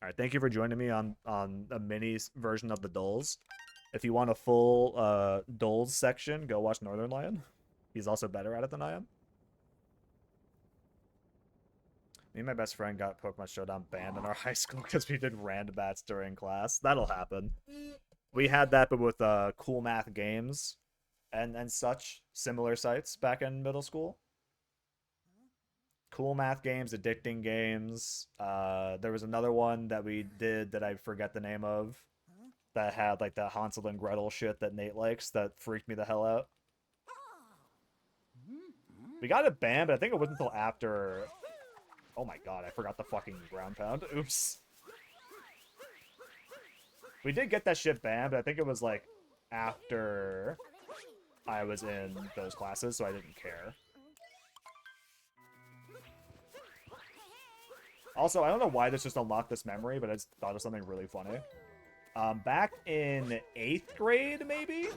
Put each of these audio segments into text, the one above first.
All right, thank you for joining me on a mini version of the Dulls. If you want a full Dulls section, go watch Northern Lion. He's also better at it than I am. Me and my best friend got Pokemon Showdown banned in our high school because we did rand bats during class. That'll happen. We had that, but with Cool Math Games and such similar sites back in middle school. Cool Math Games, Addicting Games. There was another one that we did that I forget the name of that had like the Hansel and Gretel shit that Nate likes that freaked me the hell out. We got it banned, but I think it wasn't until after. Oh my god, I forgot the fucking ground pound. Oops. We did get that shit banned, but I think it was like after I was in those classes, so I didn't care. Also, I don't know why this just unlocked this memory, but I just thought of something really funny. Back in 8th grade, maybe?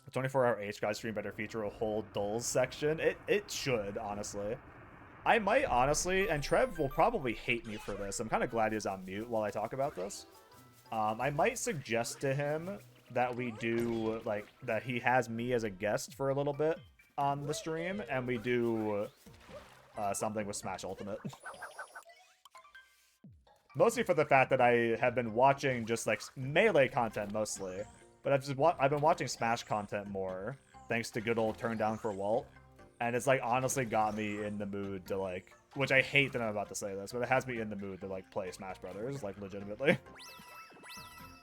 The 24-hour H guys stream better feature a whole Dulls section. It should, honestly. I might, honestly, and Trev will probably hate me for this. I'm kind of glad he's on mute while I talk about this. I might suggest to him that we do, like, that he has me as a guest for a little bit on the stream, and we do something with Smash Ultimate. Mostly for the fact that I have been watching just, like, Melee content mostly. But I've been watching Smash content more, thanks to good old Turn Down for Walt. And it's, like, honestly got me in the mood to, like... Which I hate that I'm about to say this, but it has me in the mood to, like, play Smash Brothers, like, legitimately.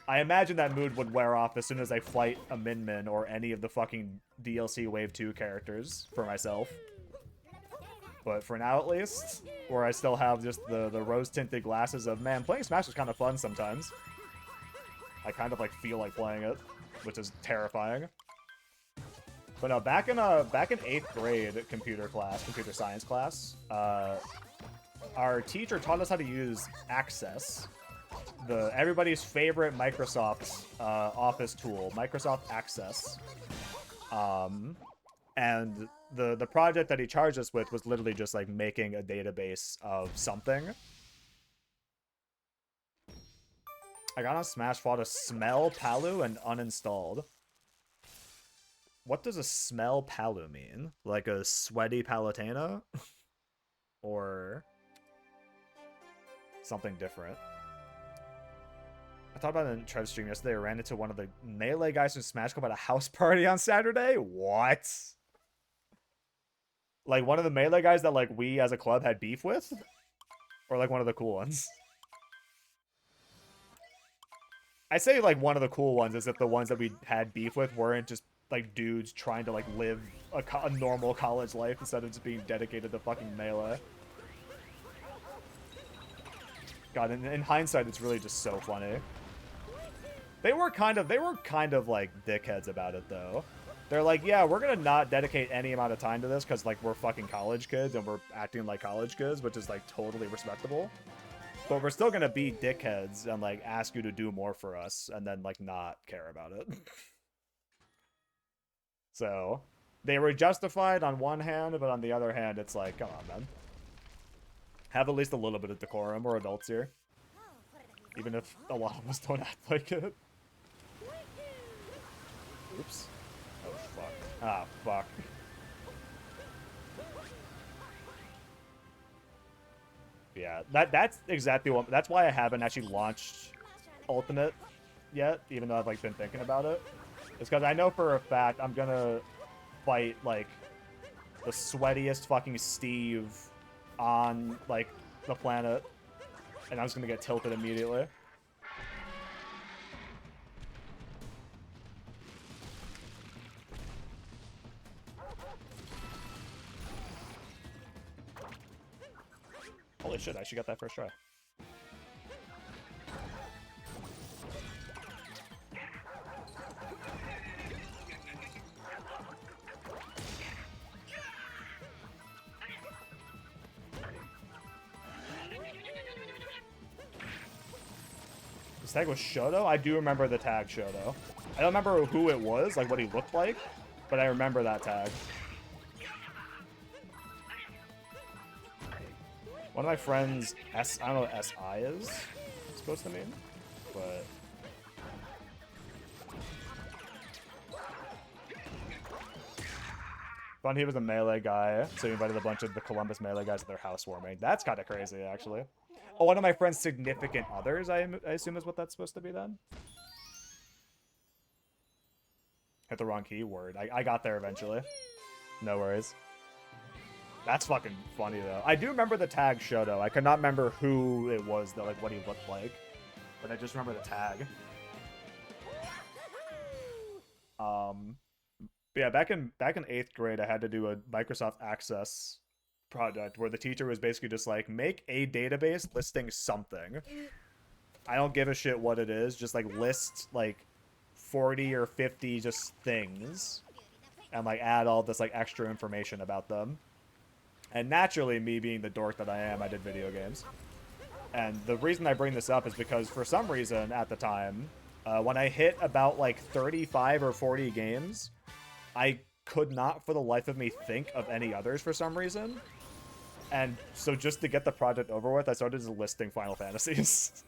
I imagine that mood would wear off as soon as I fight a Min Min or any of the fucking DLC Wave 2 characters for myself. But for now, at least, where I still have just the rose-tinted glasses of, man, playing Smash is kind of fun sometimes. I kind of, like, feel like playing it, which is terrifying. But no, back in 8th grade computer science class, our teacher taught us how to use Access, everybody's favorite Microsoft Office tool, Microsoft Access. And the project that he charged us with was literally just like making a database of something. I got on Smash, fought a Smell Palu and uninstalled. What does a Smell Palu mean? Like a sweaty Palutena? Or something different? I thought about it in Trev's stream yesterday. I ran into one of the Melee guys from Smash Club at a house party on Saturday. What? Like one of the Melee guys that like we as a club had beef with? Or like one of the cool ones? I say like one of the cool ones as if the ones that we had beef with weren't just like dudes trying to like live a normal college life instead of just being dedicated to fucking Melee. God, in hindsight, it's really just so funny. They were kind of like dickheads about it though. They're like, yeah, we're gonna not dedicate any amount of time to this because like we're fucking college kids and we're acting like college kids, which is like totally respectable. But we're still gonna be dickheads and like ask you to do more for us and then like not care about it. So they were justified on one hand, but on the other hand, it's like, come on, man. Have at least a little bit of decorum. We're adults here. Even if a lot of us don't act like it. Oops. Oh, fuck. Ah, fuck. Yeah, that's exactly what... That's why I haven't actually launched Ultimate yet, even though I've, like, been thinking about it. It's because I know for a fact I'm gonna fight, like, the sweatiest fucking Steve on, like, the planet. And I'm just gonna get tilted immediately. Holy shit, I should get that first try. This tag was Shoto? I do remember the tag Shoto. I don't remember who it was, like what he looked like, but I remember that tag. One of my friends, I don't know what SI is supposed to mean, but... Fun, he was a melee guy, so he invited a bunch of the Columbus melee guys to their housewarming. That's kind of crazy, actually. Oh, one of my friend's significant others, I assume is what that's supposed to be then? Hit the wrong keyword. I got there eventually. No worries. That's fucking funny, though. I do remember the tag Shoto. I could not remember who it was, though, like what he looked like. But I just remember the tag. But yeah, back in 8th grade, I had to do a Microsoft Access project where the teacher was basically just like, make a database listing something. I don't give a shit what it is. Just like list like 40 or 50 just things and like add all this like extra information about them. And naturally, me being the dork that I am, I did video games. And the reason I bring this up is because for some reason at the time, when I hit about like 35 or 40 games, I could not for the life of me think of any others for some reason. And so just to get the project over with, I started just listing Final Fantasies.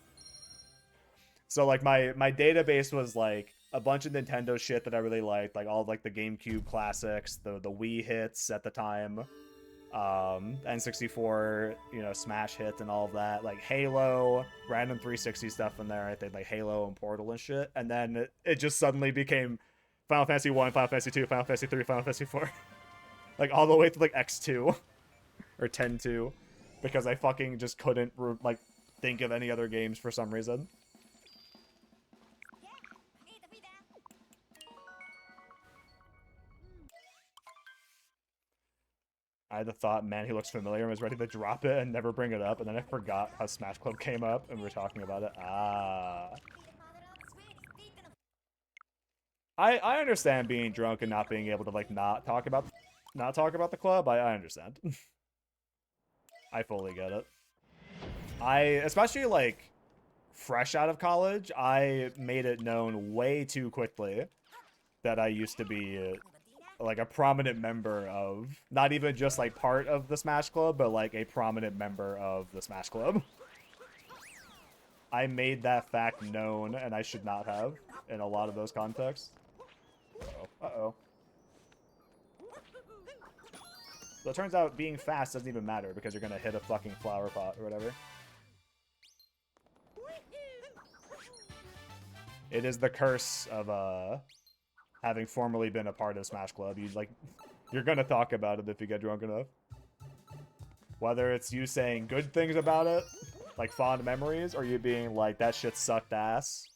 So like my database was like a bunch of Nintendo shit that I really liked, like all of like the GameCube classics, the Wii hits at the time, N64, you know, Smash hits and all of that, like Halo, random 360 stuff in there. I think like Halo and Portal and shit. And then it just suddenly became Final Fantasy 1, Final Fantasy 2, Final Fantasy 3, Final Fantasy 4. Like all the way to like X2 or 10-2 because I fucking just couldn't like think of any other games for some reason. I had the thought, man, he looks familiar and was ready to drop it and never bring it up, and then I forgot how Smash Club came up and we were talking about it. I understand being drunk and not being able to like not talk about the club. I understand. I fully get it. Especially like fresh out of college, I made it known way too quickly that I used to be like a prominent member of, not even just like part of the Smash Club, but like a prominent member of the Smash Club. I made that fact known, and I should not have in a lot of those contexts. Uh-oh. So it turns out being fast doesn't even matter because you're gonna hit a fucking flower pot or whatever. It is the curse of having formerly been a part of Smash Club. You're gonna talk about it if you get drunk enough. Whether it's you saying good things about it, like fond memories, or you being like, that shit sucked ass.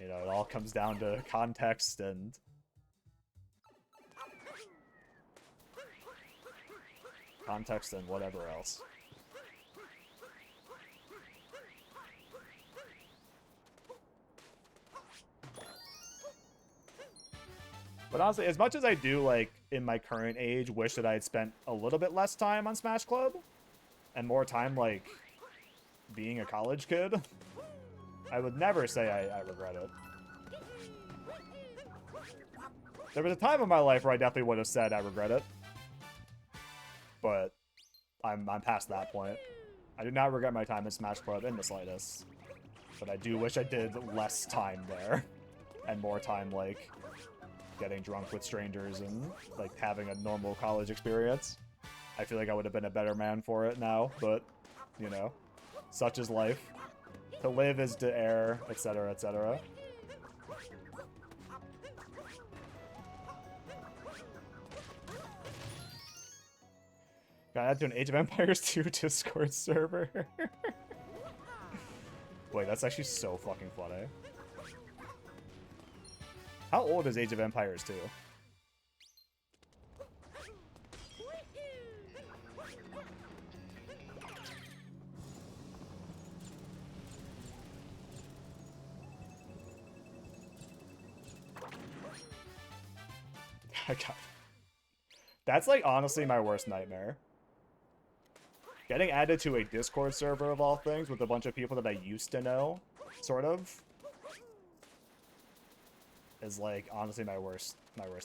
You know, it all comes down to context and... context and whatever else. But honestly, as much as I do, like, in my current age, wish that I had spent a little bit less time on Smash Club, and more time, like, being a college kid, I would never say I regret it. There was a time in my life where I definitely would have said I regret it. But I'm past that point. I do not regret my time in Smash Club in the slightest. But I do wish I did less time there. And more time, like, getting drunk with strangers and, like, having a normal college experience. I feel like I would have been a better man for it now, but, you know, such is life. To live is to err, etc., etc. Got added to an Age of Empires 2 Discord server. Wait, that's actually so fucking funny. How old is Age of Empires 2? That's like honestly my worst nightmare. Getting added to a Discord server of all things with a bunch of people that I used to know, sort of, is like honestly my worst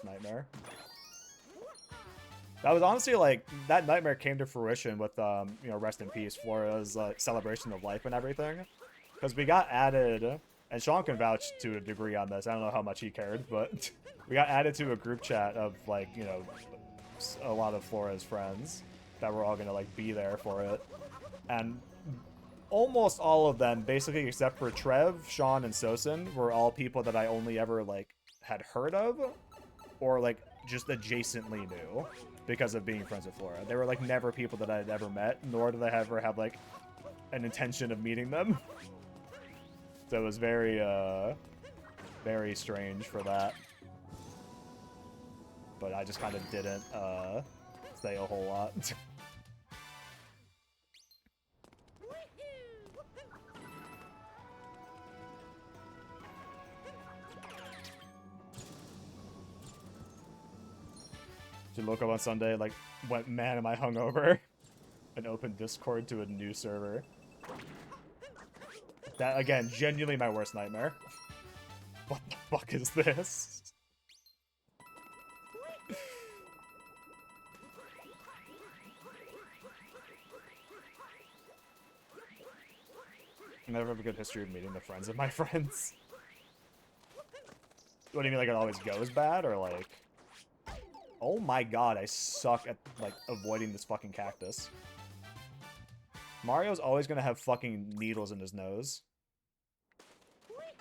nightmare. That was honestly like that nightmare came to fruition with you know, rest in peace, Flora's celebration of life and everything, because we got added, and Sean can vouch to a degree on this. I don't know how much he cared, but we got added to a group chat of like, you know, a lot of Flora's friends that were all gonna like be there for it, and almost all of them, basically except for Trev, Sean, and Sosin, were all people that I only ever like had heard of, or like just adjacently knew because of being friends with Flora. They were like never people that I had ever met, nor did I ever have like an intention of meeting them. So it was very, very strange for that. But I just kind of didn't say a whole lot. She woke up on Sunday, like, went, man, am I hungover? And opened Discord to a new server. That, again, genuinely my worst nightmare. What the fuck is this? I never have a good history of meeting the friends of my friends. What do you mean, like, it always goes bad, or like... Oh my god, I suck at, like, avoiding this fucking cactus. Mario's always gonna have fucking needles in his nose.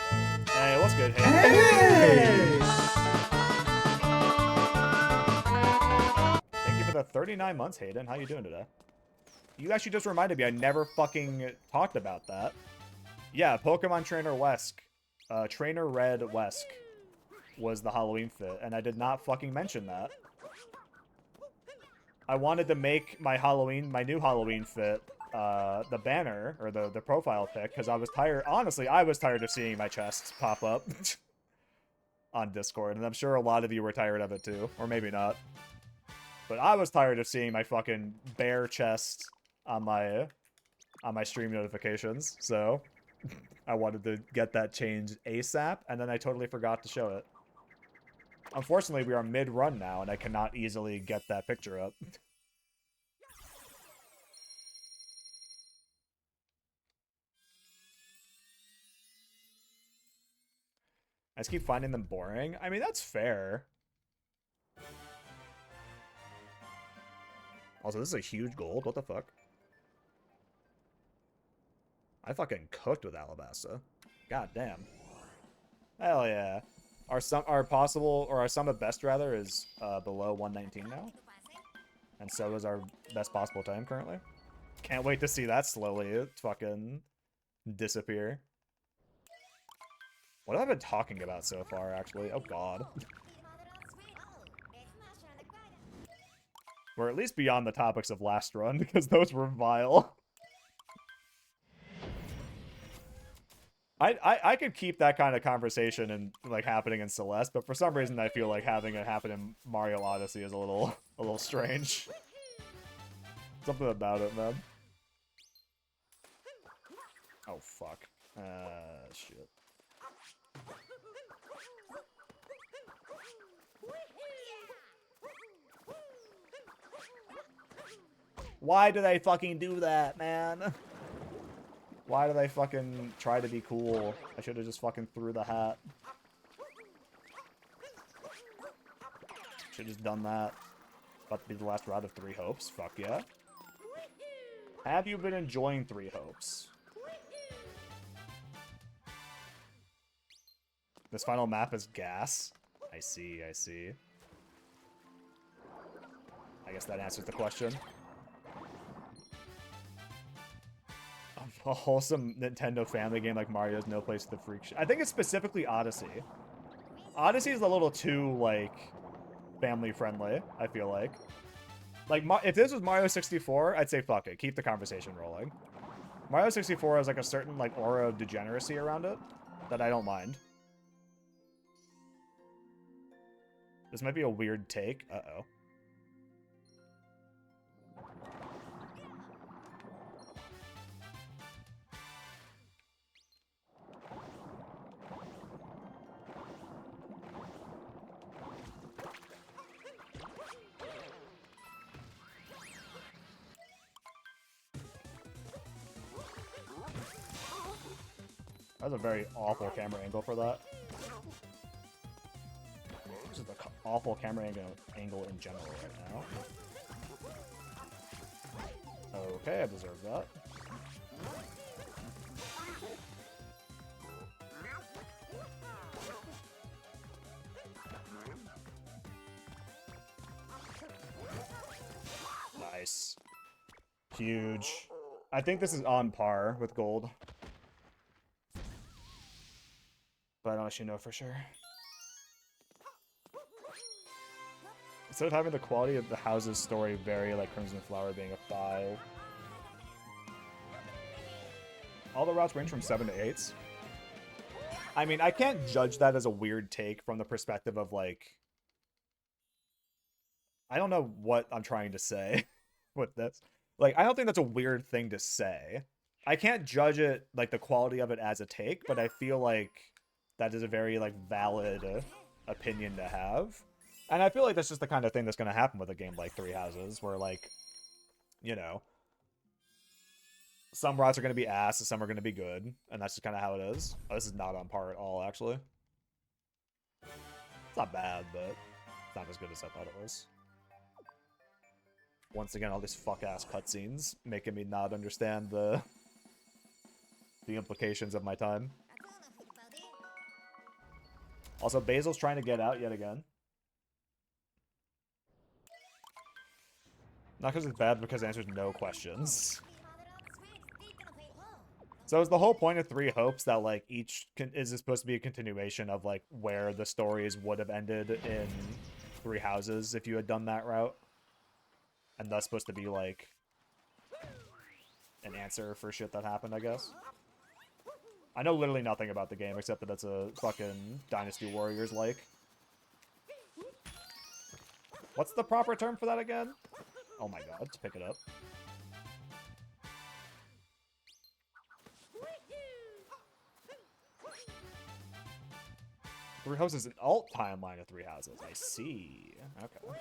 Hey, what's good, Hayden? Hey! Thank you for the 39 months, Hayden. How you doing today? You actually just reminded me, I never fucking talked about that. Yeah, Pokemon Trainer Wesk. Trainer Red Wesk was the Halloween fit, and I did not fucking mention that. I wanted to make my new Halloween fit, the banner, or the profile pic, because I was tired, honestly, I was tired of seeing my chest pop up on Discord, and I'm sure a lot of you were tired of it too, or maybe not. But I was tired of seeing my fucking bare chest on my stream notifications, so I wanted to get that changed ASAP, and then I totally forgot to show it. Unfortunately, we are mid-run now, and I cannot easily get that picture up. I just keep finding them boring. I mean, that's fair. Also, this is a huge gold. What the fuck? I fucking cooked with Alabasta. God damn. Hell yeah. Our sum of best rather is below 119 now. And so is our best possible time currently. Can't wait to see that slowly fucking disappear. What have I been talking about so far, actually? Oh god. We're at least beyond the topics of last run, because those were vile. I could keep that kind of conversation and like happening in Celeste, but for some reason I feel like having it happen in Mario Odyssey is a little strange. Something about it, man. Oh fuck. Shit. Why do they fucking do that, man? Why do they fucking try to be cool? I should have just fucking threw the hat. Should have just done that. About to be the last round of Three Hopes. Fuck yeah. Have you been enjoying Three Hopes? This final map is gas. I see, I see. I guess that answers the question. A wholesome Nintendo family game like Mario's no place to freak shit. I think it's specifically Odyssey. Odyssey is a little too, like, family friendly, I feel like. Like, if this was Mario 64, I'd say fuck it. Keep the conversation rolling. Mario 64 has, like, a certain, like, aura of degeneracy around it that I don't mind. This might be a weird take. Uh-oh. That's a very awful camera angle for that. Just an awful camera angle in general right now. Okay, I deserve that. Nice. Huge. I think this is on par with gold. But I don't actually know for sure. Instead of having the quality of the house's story vary like Crimson Flower being a 5. All the routes range from 7 to 8s. I mean, I can't judge that as a weird take from the perspective of like... I don't know what I'm trying to say with this. Like, I don't think that's a weird thing to say. I can't judge it, like, the quality of it as a take, but I feel like that is a very, like, valid opinion to have. And I feel like that's just the kind of thing that's going to happen with a game like Three Houses, where, like, you know, some routes are going to be ass and some are going to be good, and that's just kind of how it is. Oh, this is not on par at all, actually. It's not bad, but it's not as good as I thought it was. Once again, all these fuck-ass cutscenes making me not understand the implications of my time. Also, Basil's trying to get out yet again. Not because it's bad, because it answers no questions. So is the whole point of Three Hopes that, like, is supposed to be a continuation of, like, where the stories would have ended in Three Houses if you had done that route? And that's supposed to be, like, an answer for shit that happened, I guess. I know literally nothing about the game, except that it's a fucking Dynasty Warriors-like. What's the proper term for that again? Oh my god, let's pick it up. Three Houses is an alt timeline of Three Houses. I see. Okay.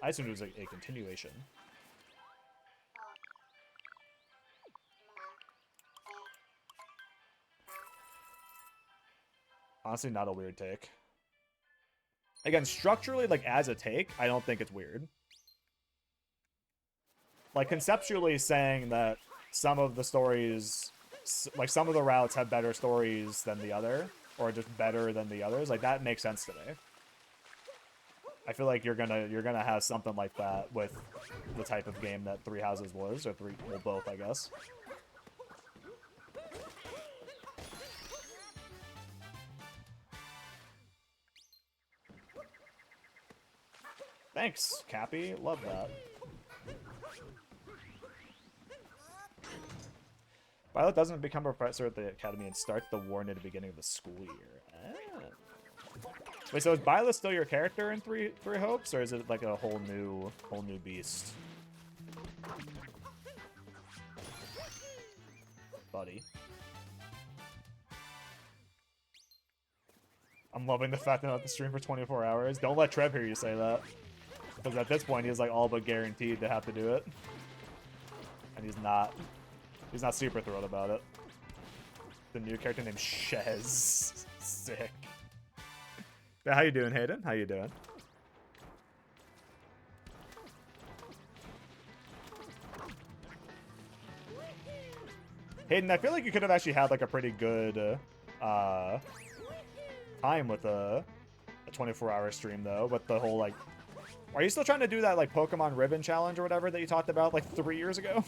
I assumed it was a continuation. Honestly, not a weird take. Again, structurally, like, as a take, I don't think it's weird. Like, conceptually saying that some of the stories, like, some of the routes have better stories than the other, or just better than the others, like, that makes sense to me. I feel like you're gonna have something like that with the type of game that Three Houses was, or well, both, I guess. Thanks, Cappy. Love that. Violet doesn't become a professor at the academy and start the war near the beginning of the school year. Ah. Wait, so is Violet still your character in Three Hopes, or is it like a whole new beast? Buddy. I'm loving the fact that I have to stream for 24 hours. Don't let Trev hear you say that. Because at this point, he's like all but guaranteed to have to do it. And he's not super thrilled about it. The new character named Shez. Sick. But how you doing, Hayden? How you doing? Hayden, I feel like you could have actually had like a pretty good time with a 24-hour stream though, with the whole like... Are you still trying to do that like Pokemon Ribbon Challenge or whatever that you talked about like 3 years ago?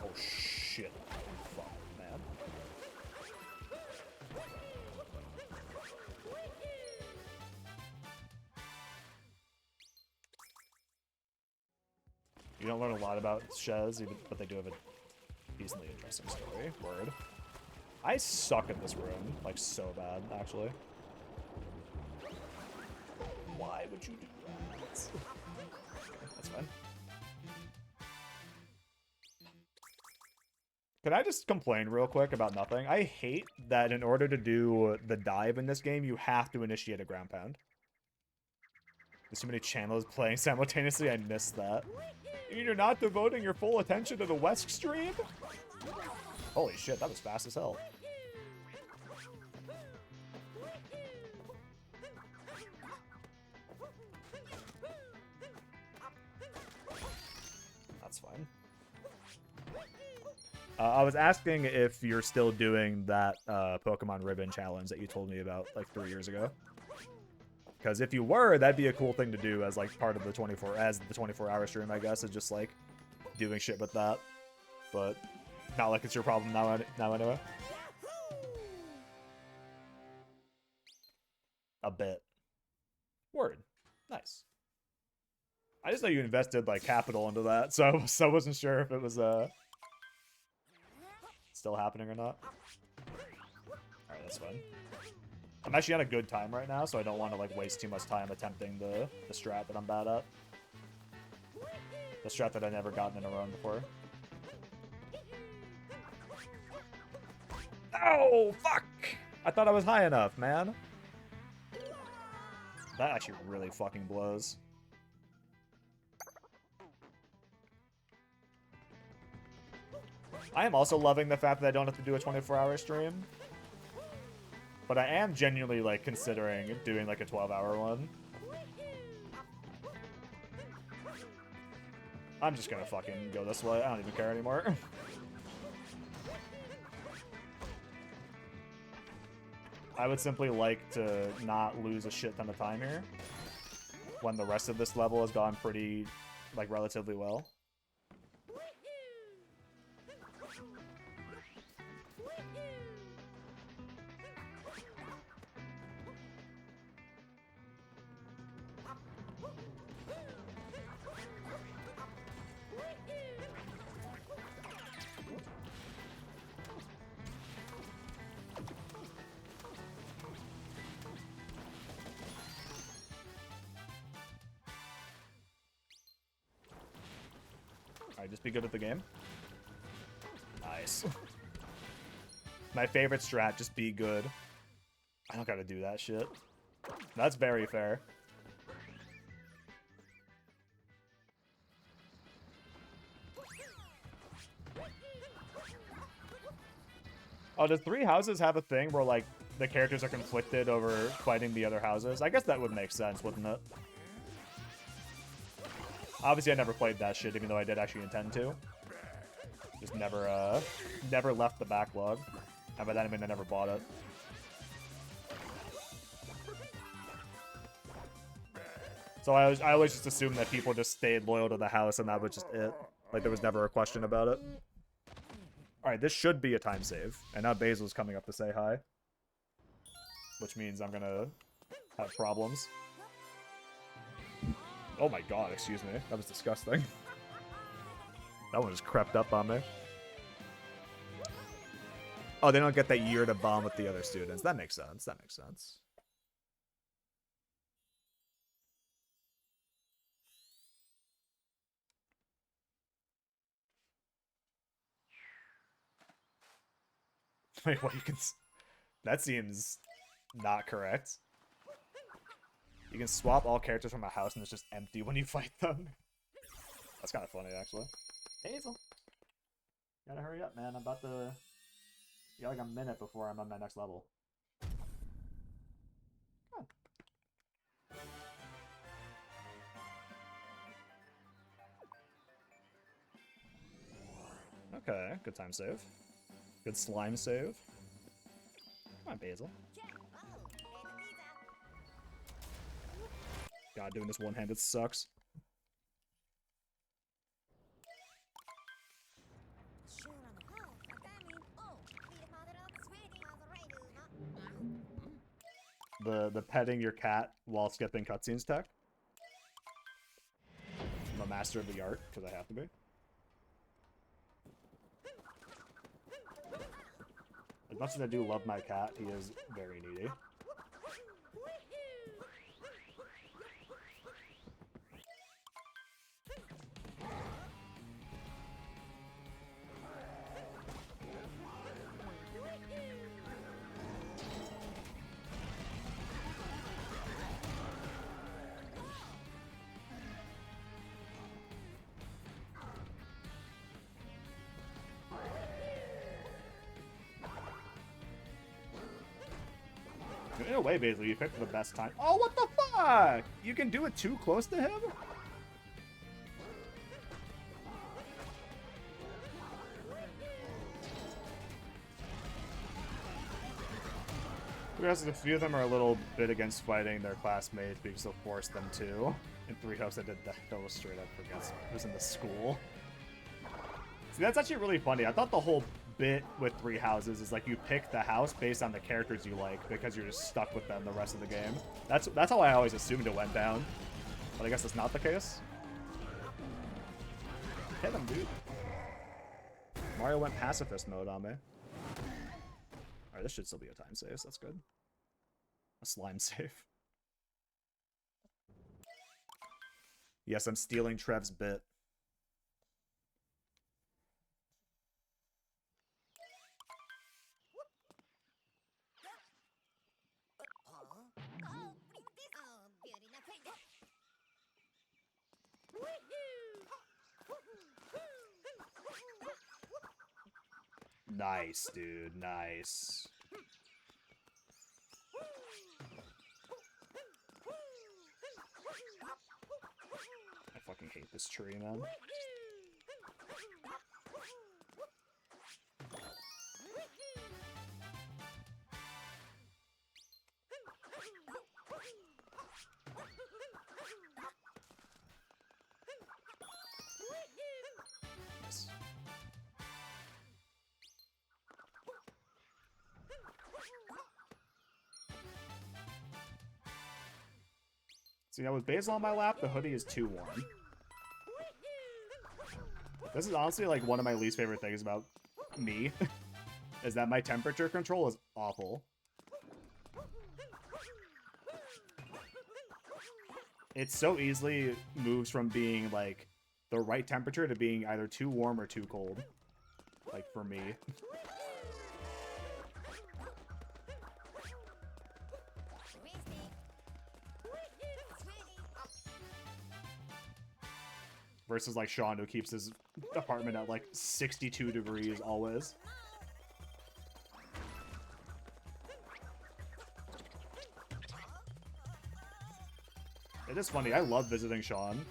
Oh shit. Fuck, man. You don't learn a lot about Shez, but they do have a decently interesting story. Word. I suck at this room, like, so bad, actually. Why would you do that? That's fine. Can I just complain real quick about nothing? I hate that in order to do the dive in this game, you have to initiate a ground pound. There's too many channels playing simultaneously. I missed that. You mean you're not devoting your full attention to the West stream? Holy shit, that was fast as hell. That's fine. I was asking if you're still doing that Pokemon Ribbon challenge that you told me about like 3 years ago. Because if you were, that'd be a cool thing to do as like part of the 24-hour stream, I guess, is just like doing shit with that. But not like it's your problem now anyway. A bit. Word. Nice. I just know you invested like capital into that, so I wasn't sure if it was still happening or not. Alright, that's fine. I'm actually on a good time right now, so I don't want to like waste too much time attempting the strat that I'm bad at. The strat that I never gotten in a run before. Oh, fuck! I thought I was high enough, man. That actually really fucking blows. I am also loving the fact that I don't have to do a 24-hour stream. But I am genuinely, like, considering doing, like, a 12-hour one. I'm just gonna fucking go this way. I don't even care anymore. I would simply like to not lose a shit ton of time here. When the rest of this level has gone pretty, like, relatively well. Alright, just be good at the game. Nice. My favorite strat, just be good. I don't gotta do that shit. That's very fair. Oh, does 3 houses have a thing where, like, the characters are conflicted over fighting the other houses? I guess that would make sense, wouldn't it? Obviously, I never played that shit, even though I did actually intend to. Just never left the backlog. And by that I mean I never bought it. So I always just assumed that people just stayed loyal to the house and that was just it. Like, there was never a question about it. Alright, this should be a time save. And now Basil's coming up to say hi. Which means I'm gonna have problems. Oh my god, excuse me. That was disgusting. That one just crept up on me. Oh, they don't get that year to bond with the other students. That makes sense. That makes sense. Wait, what? You can... That seems not correct. You can swap all characters from a house and it's just empty when you fight them. That's kind of funny, actually. Hazel. Gotta hurry up, man. I'm about to... You got like a minute before I'm on my next level. Come on. Okay, good time save. Good slime save. Come on, Basil. God, doing this one-handed sucks. The petting your cat while skipping cutscenes tech. I'm a master of the art, because I have to be. As much as I do love my cat, he is very needy. In a way, basically, you picked the best time. Oh, what the fuck? You can do it too close to him? Because a few of them are a little bit against fighting their classmates because they'll force them to. In Three Hopes, I did that illustrate. I forget it was in the school. See, that's actually really funny. I thought the whole bit with Three Houses is like you pick the house based on the characters you like because you're just stuck with them the rest of the game. That's how I always assumed it went down. But I guess that's not the case. Hit him, dude. Mario went pacifist mode on me. Alright, this should still be a time save, so that's good. A slime save. Yes, I'm stealing Trev's bit. Nice, dude. Nice. I fucking hate this tree, man. Nice. See, now with Basil on my lap, the hoodie is too warm. This is honestly like one of my least favorite things about me, is that my temperature control is awful. It so easily moves from being like the right temperature to being either too warm or too cold. Like for me. Versus like Sean, who keeps his apartment at like 62 degrees always. It is funny, I love visiting Sean,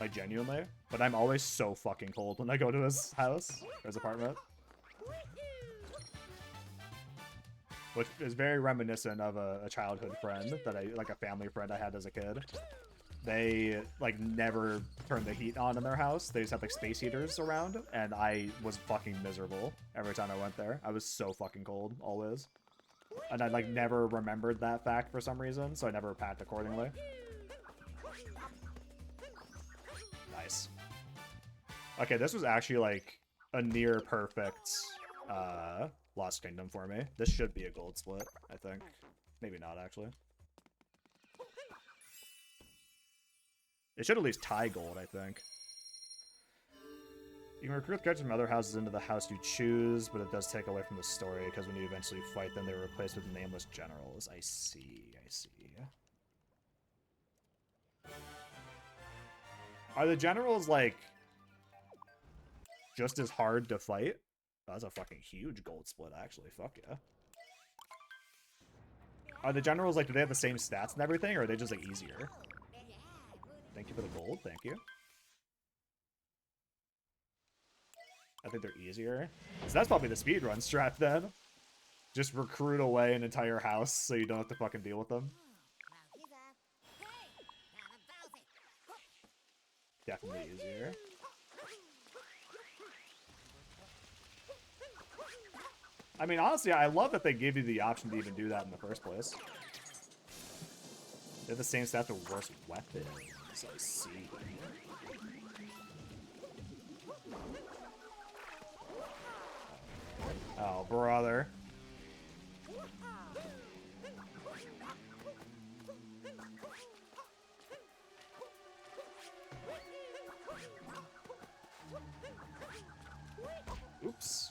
like genuinely, but I'm always so fucking cold when I go to his house, or his apartment. Which is very reminiscent of a childhood friend that like a family friend I had as a kid. They, like, never turned the heat on in their house. They just had, like, space heaters around, and I was fucking miserable every time I went there. I was so fucking cold, always. And I, like, never remembered that fact for some reason, so I never packed accordingly. Nice. Okay, this was actually, like, a near perfect, Lost Kingdom for me. This should be a gold split, I think. Maybe not, actually. It should at least tie gold, I think. You can recruit characters from other houses into the house you choose, but it does take away from the story, because when you eventually fight them, they're replaced with nameless generals. I see, I see. Are the generals, like, just as hard to fight? Oh, that's a fucking huge gold split, actually. Fuck yeah. Are the generals, like, do they have the same stats and everything, or are they just, like, easier? Thank you for the gold, thank you. I think they're easier. So that's probably the speedrun strat then. Just recruit away an entire house so you don't have to fucking deal with them. Definitely easier. I mean, honestly, I love that they give you the option to even do that in the first place. They have the same stats for worse weapons. I see. Oh, brother. Oops.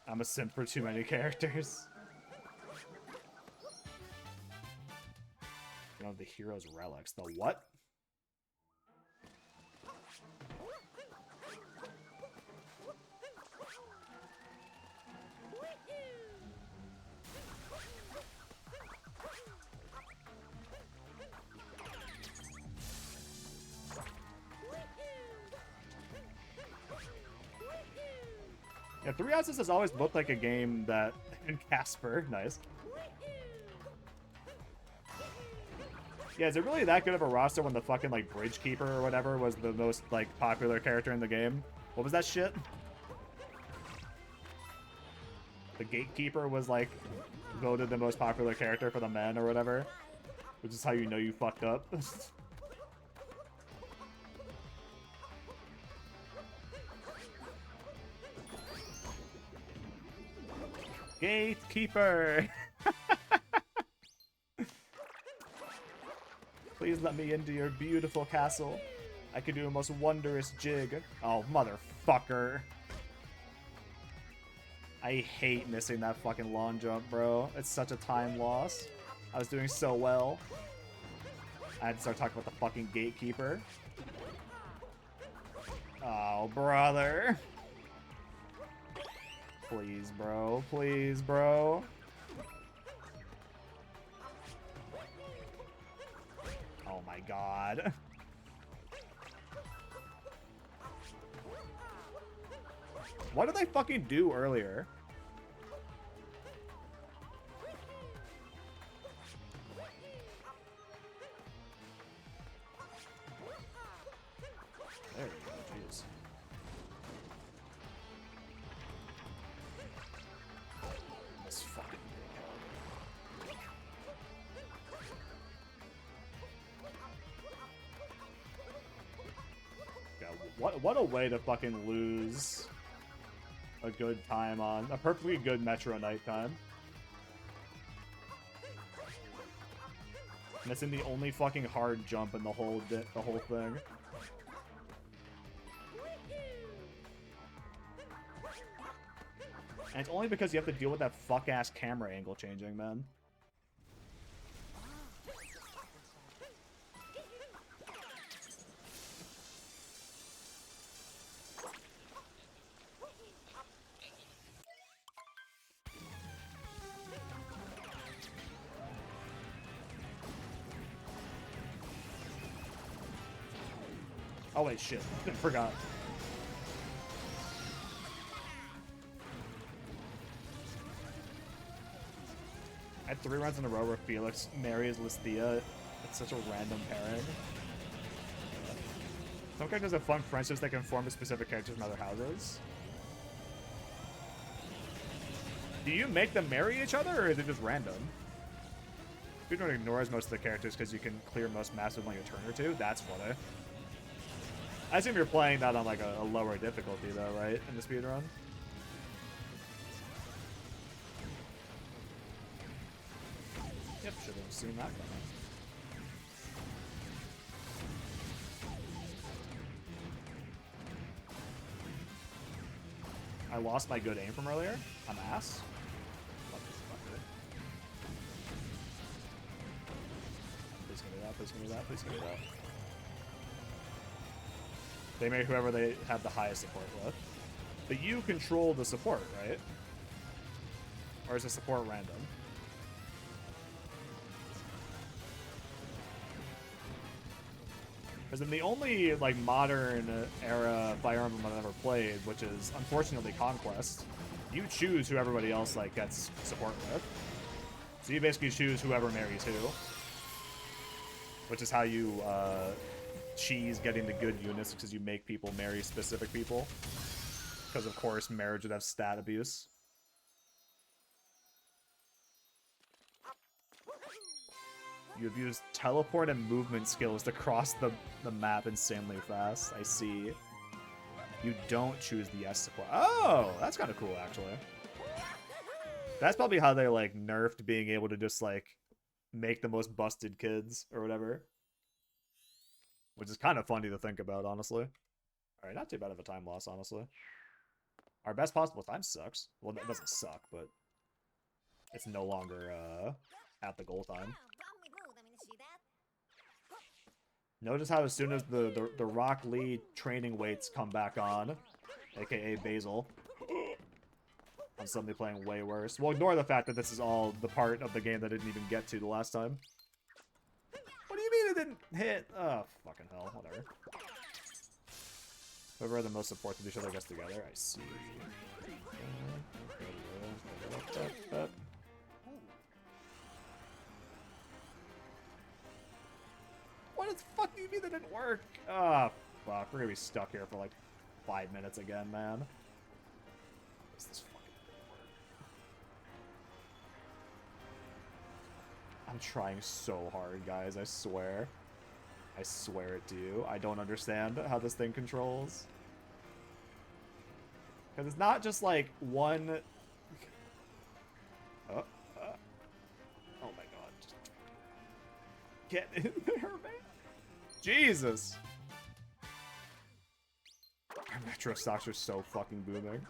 I'm a simp for too many characters. You know, the hero's relics. The what? Yeah, 3 Houses has always looked like a game that... And Casper, nice. Yeah, is it really that good of a roster when the fucking, like, Bridge Keeper or whatever was the most, like, popular character in the game? What was that shit? The Gatekeeper was, like, voted the most popular character for the men or whatever. Which is how you know you fucked up. Gatekeeper! Please let me into your beautiful castle. I could do a most wondrous jig. Oh, motherfucker. I hate missing that fucking long jump, bro. It's such a time loss. I was doing so well. I had to start talking about the fucking Gatekeeper. Oh, brother. Please, bro. Please, bro. Oh my god. What did I fucking do earlier? There we go, jeez. This fucking big head. Yeah, what a way to fucking lose a good time on a perfectly good Metro nighttime. Missing the only fucking hard jump in the whole thing. And it's only because you have to deal with that fuck-ass camera angle changing, man. Oh wait, shit. I forgot. I had 3 runs in a row where Felix marries Listhea. It's such a random pairing. Some characters have fun friendships that can form with specific characters from other houses. Do you make them marry each other, or is it just random? Speedrun ignores most of the characters because you can clear most maps with like a turn or two. That's funny. I assume you're playing that on like a lower difficulty though, right? In the speedrun? Yep, should have seen that coming. I lost my good aim from earlier. I'm ass. Love this fucker. Please give me that, please give me that, please give me that. They marry whoever they have the highest support with. But you control the support, right? Or is the support random? Because in the only, like, modern era Fire Emblem I've ever played, which is, unfortunately, Conquest, you choose who everybody else, like, gets support with. So you basically choose whoever marries who. Which is how you, cheese getting the good units, because you make people marry specific people. Because, of course, marriage would have stat abuse. You have used teleport and movement skills to cross the map insanely fast. I see. You don't choose the S support. Oh, that's kind of cool, actually. That's probably how they, like, nerfed being able to just, like, make the most busted kids or whatever. Which is kind of funny to think about, honestly. Alright, not too bad of a time loss, honestly. Our best possible time sucks. Well, that doesn't suck, but it's no longer, at the goal time. Notice how as soon as the Rock Lee training weights come back on, aka Basil, I'm suddenly playing way worse. Well, ignore the fact that this is all the part of the game that I didn't even get to the last time. What do you mean it didn't hit? Oh, fucking hell, whatever. Whoever had the most support to each other gets together, I see. What the fuck do you mean that didn't work? Ah, fuck. We're gonna be stuck here for like 5 minutes again, man. What's this fucking thing work? I'm trying so hard, guys. I swear. I swear it to you. I don't understand how this thing controls. Because it's not just like one... Oh my god. Just get in there, man. Jesus. Our Metro stocks are so fucking booming.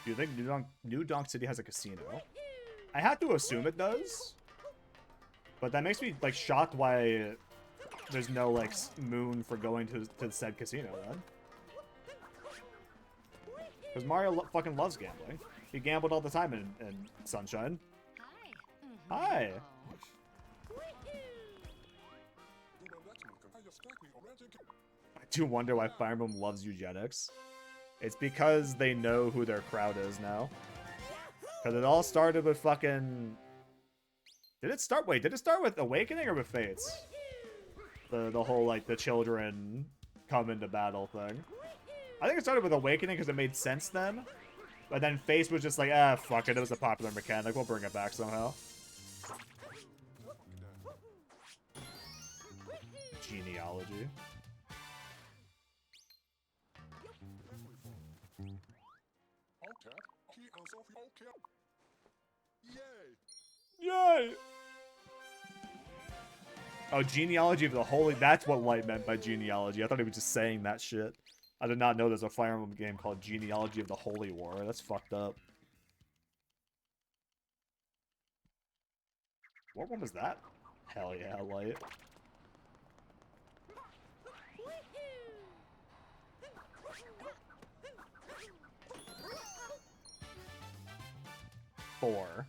Do you think New Donk City has a casino? I have to assume it does. But that makes me, like, shocked why there's no, like, moon for going to said casino, then. Because Mario fucking loves gambling. He gambled all the time in Sunshine. Hi. I do wonder why Fire Emblem loves eugenics. It's because they know who their crowd is now. Because it all started with fucking... Did it start with Awakening or with Fates? The whole, like, the children come into battle thing. I think it started with Awakening because it made sense then. But then Fates was just like, ah, fuck it, it was a popular mechanic, we'll bring it back somehow. Genealogy. Yay! Oh, Genealogy of the Holy... That's what Light meant by genealogy. I thought he was just saying that shit. I did not know there's a Fire Emblem game called Genealogy of the Holy War. That's fucked up. What one was that? Hell yeah, Light. Four.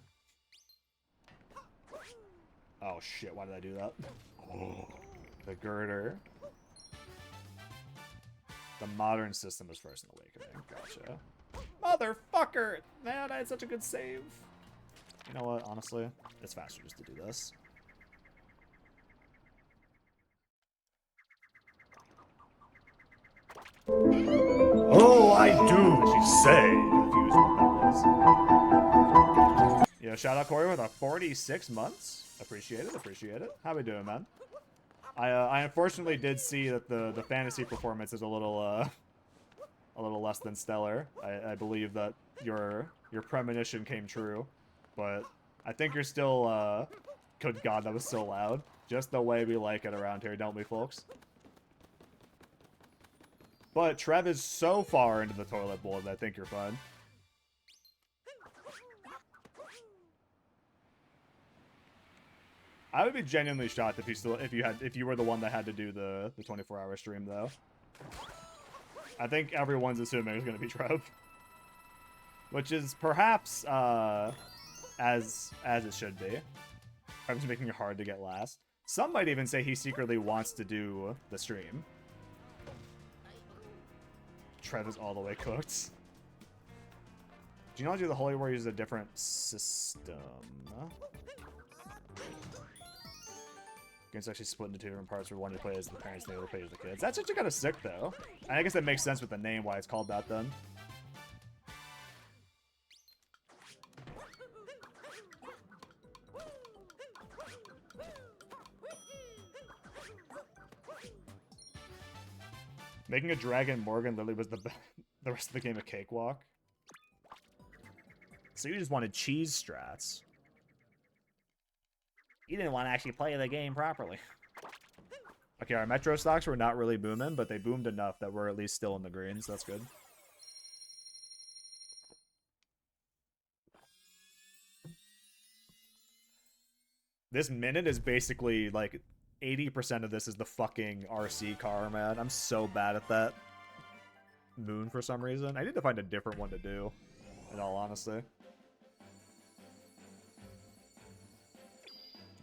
Oh shit, why did I do that? Oh, the girder. The modern system is first in Awakening. Gotcha. Motherfucker! Man, I had such a good save. You know what, honestly? It's faster just to do this. Oh, I do, she say. Confused what that was. Yeah, shout out Corey with a 46 months. Appreciate it, appreciate it. How we doing, man? I unfortunately did see that the fantasy performance is a little less than stellar. I believe that your premonition came true, but I think you're still good God, that was so loud. Just the way we like it around here, don't we, folks? But Trev is so far into the toilet bowl that I think you're fine. I would be genuinely shocked if you were the one that had to do the 24-hour stream though. I think everyone's assuming it's gonna be Trev, which is perhaps as it should be. Trev's making it hard to get last. Some might even say he secretly wants to do the stream. Trev is all the way cooked. Genealogy of the Holy War uses a different system. Game's actually split into two different parts where one plays as the parents and the other plays as the kids. That's actually kind of sick, though. I guess that makes sense with the name, why it's called that, then. Making a dragon Morgan literally was the rest of the game a cakewalk. So you just wanted cheese strats. You didn't want to actually play the game properly. Okay, our Metro stocks were not really booming, but they boomed enough that we're at least still in the green, so that's good. This minute is basically, like, 80% of this is the fucking RC car, man. I'm so bad at that. Moon for some reason. I need to find a different one to do, in all honesty.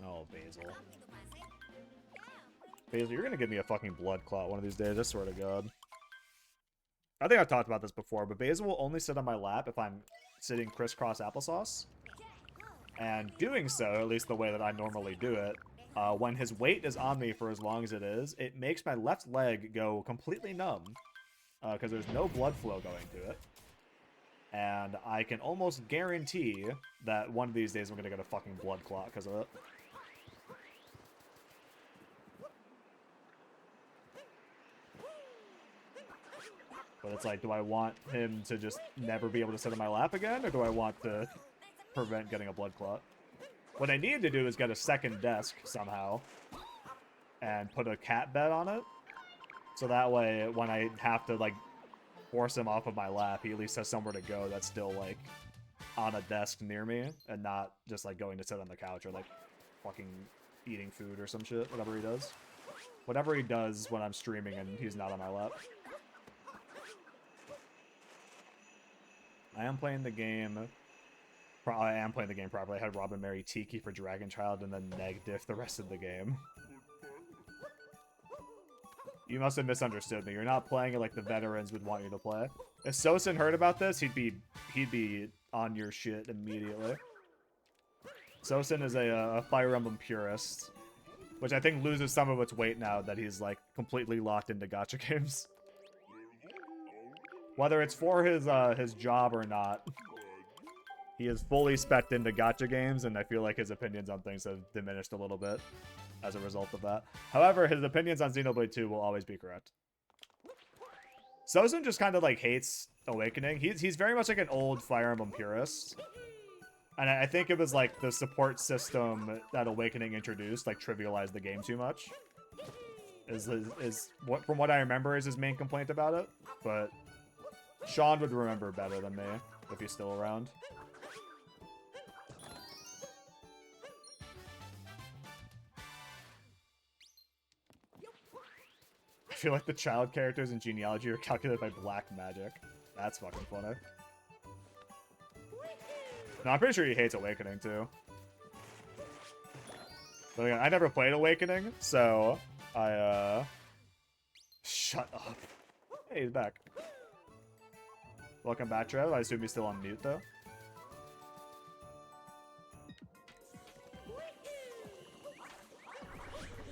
Oh, Basil. Basil, you're gonna give me a fucking blood clot one of these days, I swear to God. I think I've talked about this before, but Basil will only sit on my lap if I'm sitting crisscross applesauce. And doing so, at least the way that I normally do it, when his weight is on me for as long as it is, it makes my left leg go completely numb. Because there's no blood flow going to it. And I can almost guarantee that one of these days I'm going to get a fucking blood clot because of it. But it's like, do I want him to just never be able to sit on my lap again? Or do I want to prevent getting a blood clot? What I need to do is get a second desk somehow. And put a cat bed on it. So that way, when I have to, like, force him off of my lap, he at least has somewhere to go that's still, like, on a desk near me. And not just, like, going to sit on the couch or, like, fucking eating food or some shit. Whatever he does. Whatever he does when I'm streaming and he's not on my lap. I am playing the game properly. I had Robin marry Tiki for Dragon Child and then neg diff the rest of the game. You must have misunderstood me. You're not playing it like the veterans would want you to play. If Sosin heard about this, he'd be on your shit immediately. Sosin is a Fire Emblem purist, which I think loses some of its weight now that he's like completely locked into gacha games. Whether it's for his job or not, he is fully spec'd into gacha games, and I feel like his opinions on things have diminished a little bit as a result of that. However, his opinions on Xenoblade 2 will always be correct. Sosin just kind of like hates Awakening. He's very much like an old Fire Emblem purist. And I think it was like the support system that Awakening introduced like trivialized the game too much. From what I remember is his main complaint about it. But Sean would remember better than me if he's still around. I feel like the child characters in Genealogy are calculated by black magic. That's fucking funny. No, I'm pretty sure he hates Awakening, too. But again, I never played Awakening, so I, shut up. Hey, he's back. Welcome back, Trev. I assume he's still on mute, though.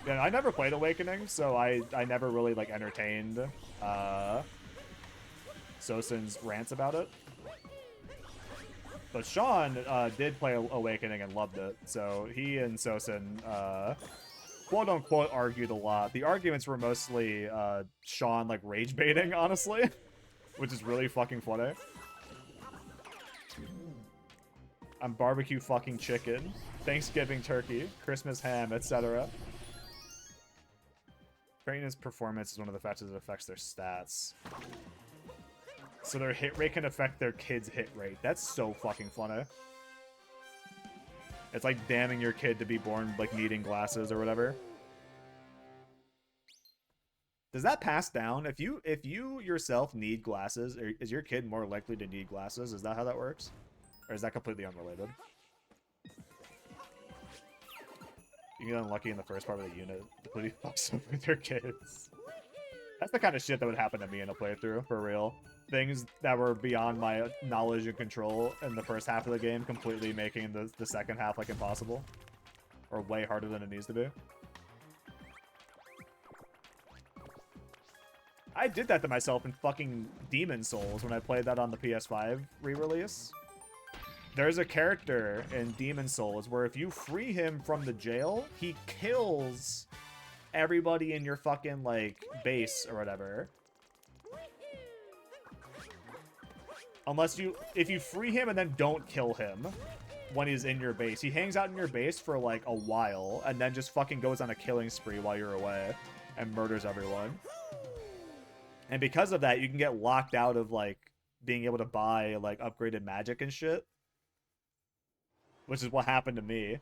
Yeah, I never played Awakening, so I never really, like, entertained, Sosin's rants about it. But Sean, did play Awakening and loved it, so he and Sosin, quote-unquote argued a lot. The arguments were mostly, Sean, like, rage-baiting, honestly, which is really fucking funny. I'm barbecue fucking chicken, Thanksgiving turkey, Christmas ham, etc. Training's performance is one of the factors that affects their stats. So their hit rate can affect their kid's hit rate. That's so fucking funny. It's like damning your kid to be born, like, needing glasses or whatever. Does that pass down? If you yourself need glasses, is your kid more likely to need glasses? Is that how that works? Or is that completely unrelated? You get unlucky in the first part of the unit. Completely fucks up with your kids. That's the kind of shit that would happen to me in a playthrough, for real. Things that were beyond my knowledge and control in the first half of the game, completely making the second half, like, impossible. Or way harder than it needs to be. I did that to myself in fucking Demon Souls when I played that on the PS5 re-release. There's a character in Demon Souls where if you free him from the jail, he kills everybody in your fucking, like, base or whatever. If you free him and then don't kill him when he's in your base, he hangs out in your base for like a while and then just fucking goes on a killing spree while you're away and murders everyone. And because of that, you can get locked out of like being able to buy like upgraded magic and shit, which is what happened to me.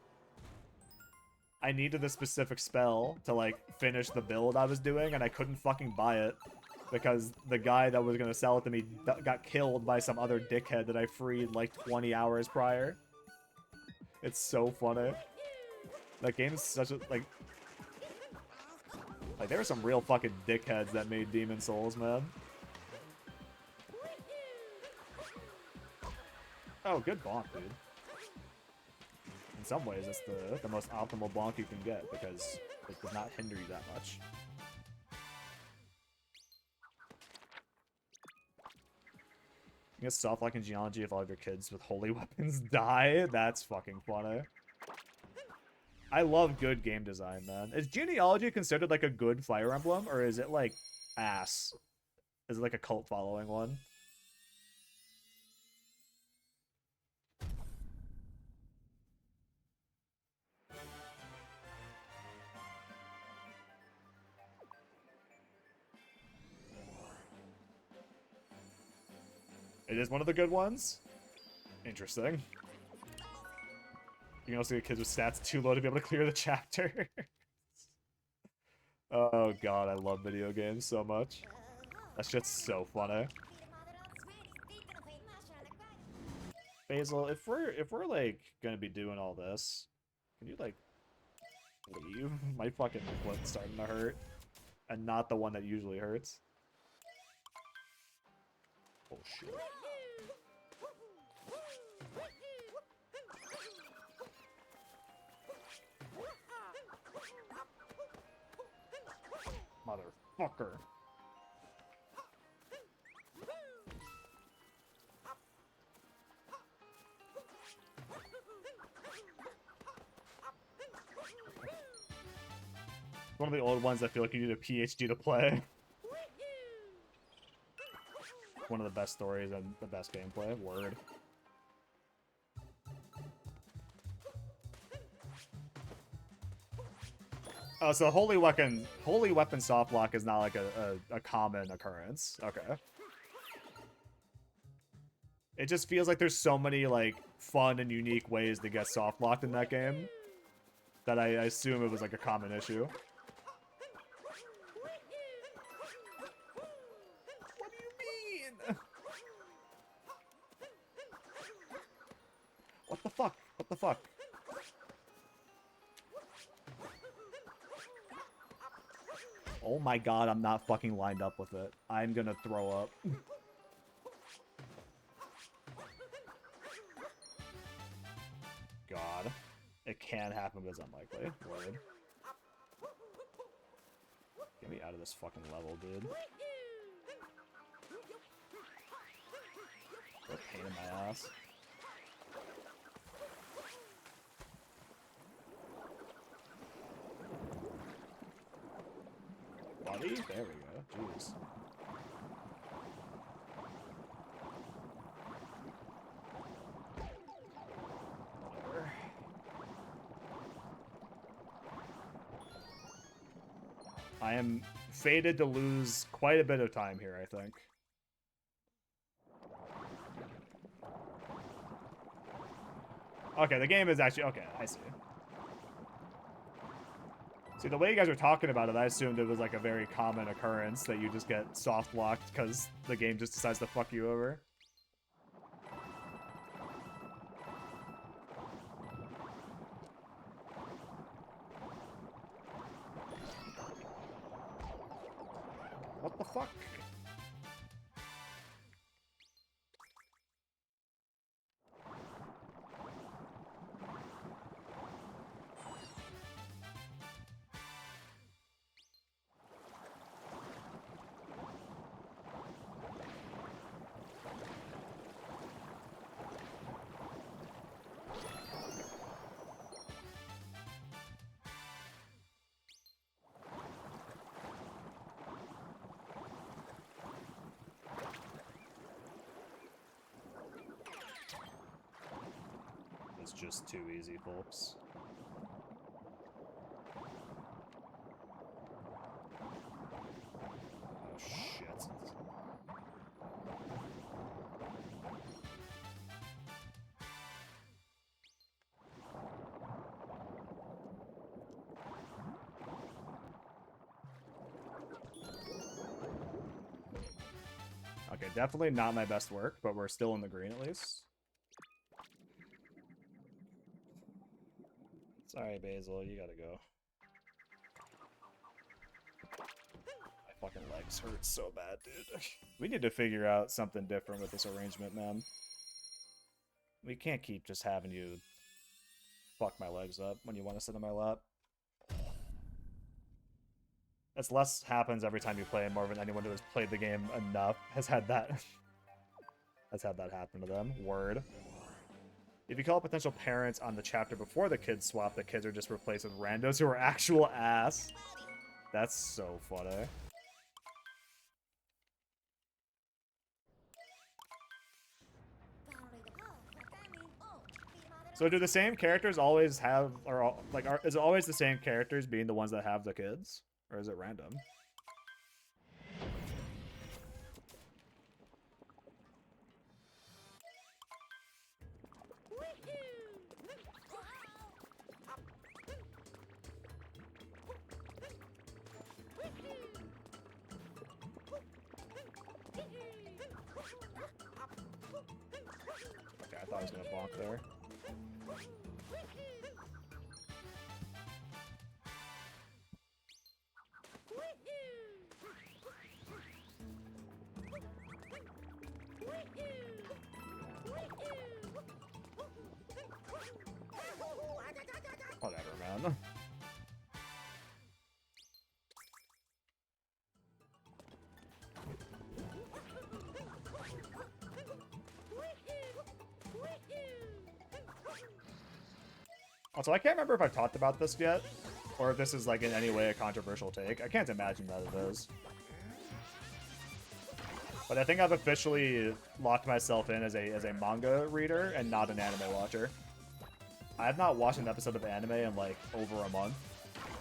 I needed a specific spell to like finish the build I was doing, and I couldn't fucking buy it because the guy that was gonna sell it to me got killed by some other dickhead that I freed like 20 hours prior. It's so funny. That game is such a like there were some real fucking dickheads that made Demon Souls, man. Oh, good bonk, dude. In some ways, it's the most optimal bonk you can get because it does not hinder you that much. You get soft lock in geology if all of your kids with holy weapons die. That's fucking funny. I love good game design, man. Is genealogy considered like a good Fire Emblem, or is it like ass? Is it like a cult following one? It is one of the good ones? Interesting. You can also get kids with stats too low to be able to clear the chapter. Oh god, I love video games so much. That shit's so funny. Basil, if we're like gonna be doing all this, can you like leave? My fucking foot's starting to hurt. And not the one that usually hurts. Oh shit. Motherfucker. One of the old ones I feel like you need a PhD to play. One of the best stories and the best gameplay. Word. Oh, so Holy Weapon soft lock is not like a common occurrence. Okay. It just feels like there's so many like fun and unique ways to get soft locked in that game that I assume it was like a common issue. What do you mean? What the fuck? What the fuck? Oh my god, I'm not fucking lined up with it. I'm gonna throw up. God. It can happen, but it's unlikely. Word. Get me out of this fucking level, dude. What a pain in my ass. Buddy? There we go. Jeez. Whatever. I am fated to lose quite a bit of time here, I think. Okay, the game is actually... Okay, I see. See, the way you guys were talking about it, I assumed it was like a very common occurrence that you just get soft-locked because the game just decides to fuck you over. What the fuck? is just too easy, folks. Oh, shit. Okay, definitely not my best work, but we're still in the green at least. Sorry, Basil, you gotta go. My fucking legs hurt so bad, dude. We need to figure out something different with this arrangement, man. We can't keep just having you fuck my legs up when you want to sit on my lap. That's less happens every time you play, more than anyone who has played the game enough has had that happen to them. Word. If you call potential parents on the chapter before the kids swap, the kids are just replaced with randos who are actual ass. That's so funny. So do the same characters always have, or like, is it always the same characters being the ones that have the kids? Or is it random? Okay, I thought I was gonna bonk there. Whatever, man. Also, I can't remember if I've talked about this yet, or if this is like in any way a controversial take. I can't imagine that it is. But I think I've officially locked myself in as a manga reader and not an anime watcher. I have not watched an episode of anime in like over a month,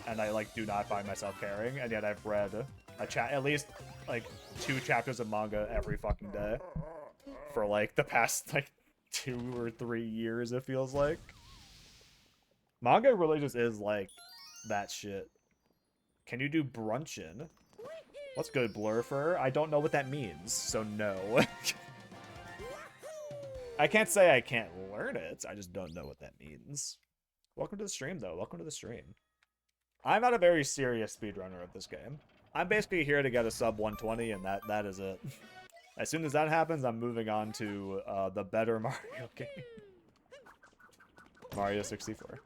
and I like do not find myself caring, and yet I've read at least like 2 chapters of manga every fucking day for like the past like 2 or 3 years, it feels like. Manga really just is like that shit. Can you do brunchin'? What's good, Blurfer? I don't know what that means, so no. I can't say I can't learn it, I just don't know what that means. Welcome to the stream, though. Welcome to the stream. I'm not a very serious speedrunner of this game. I'm basically here to get a sub 120, and that is it. As soon as that happens, I'm moving on to the better Mario game. Mario 64.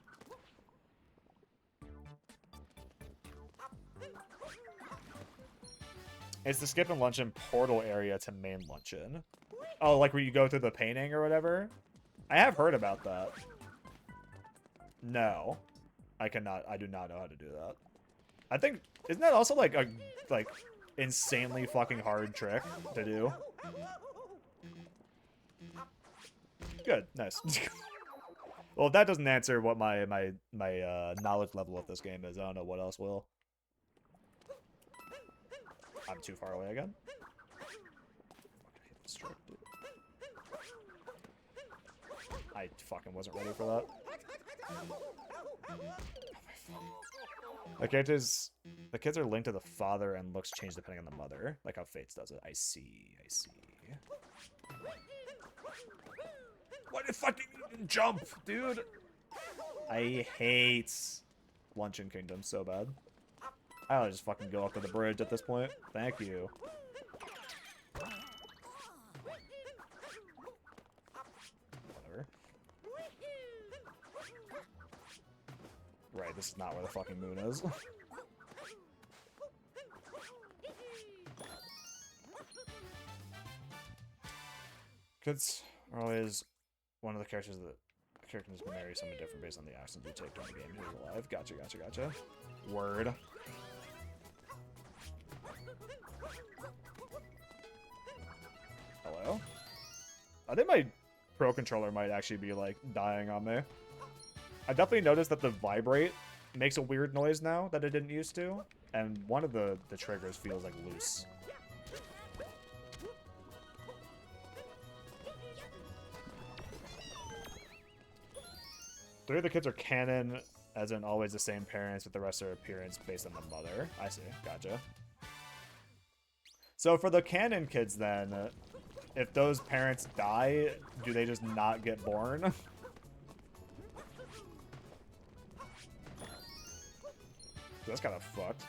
It's the Skip and Luncheon portal area to main Luncheon. Oh, like where you go through the painting or whatever? I have heard about that. No. I do not know how to do that. I think, isn't that also like a, insanely fucking hard trick to do? Good, nice. Well, if that doesn't answer what my knowledge level of this game is, I don't know what else will. I'm too far away again. I fucking wasn't ready for that. The kids are linked to the father and looks change depending on the mother. Like how Fates does it. I see, I see. What the fucking jump, dude? I hate Luncheon Kingdom so bad. I'll just fucking go up to the bridge at this point. Thank you. Whatever. Right, this is not where the fucking moon is. Kids are always one of the characters that characters can marry someone different based on the actions you take during the game who's alive. Gotcha, gotcha, gotcha. Word. Hello? I think Pro Controller might actually be, like, dying on me. I definitely noticed that the vibrate makes a weird noise now that it didn't used to. And one of the triggers feels, like, loose. Three of the kids are canon, as in always the same parents, with the rest are appearance based on the mother. I see. Gotcha. So for the canon kids, then, if those parents die, do they just not get born? That's kind of fucked.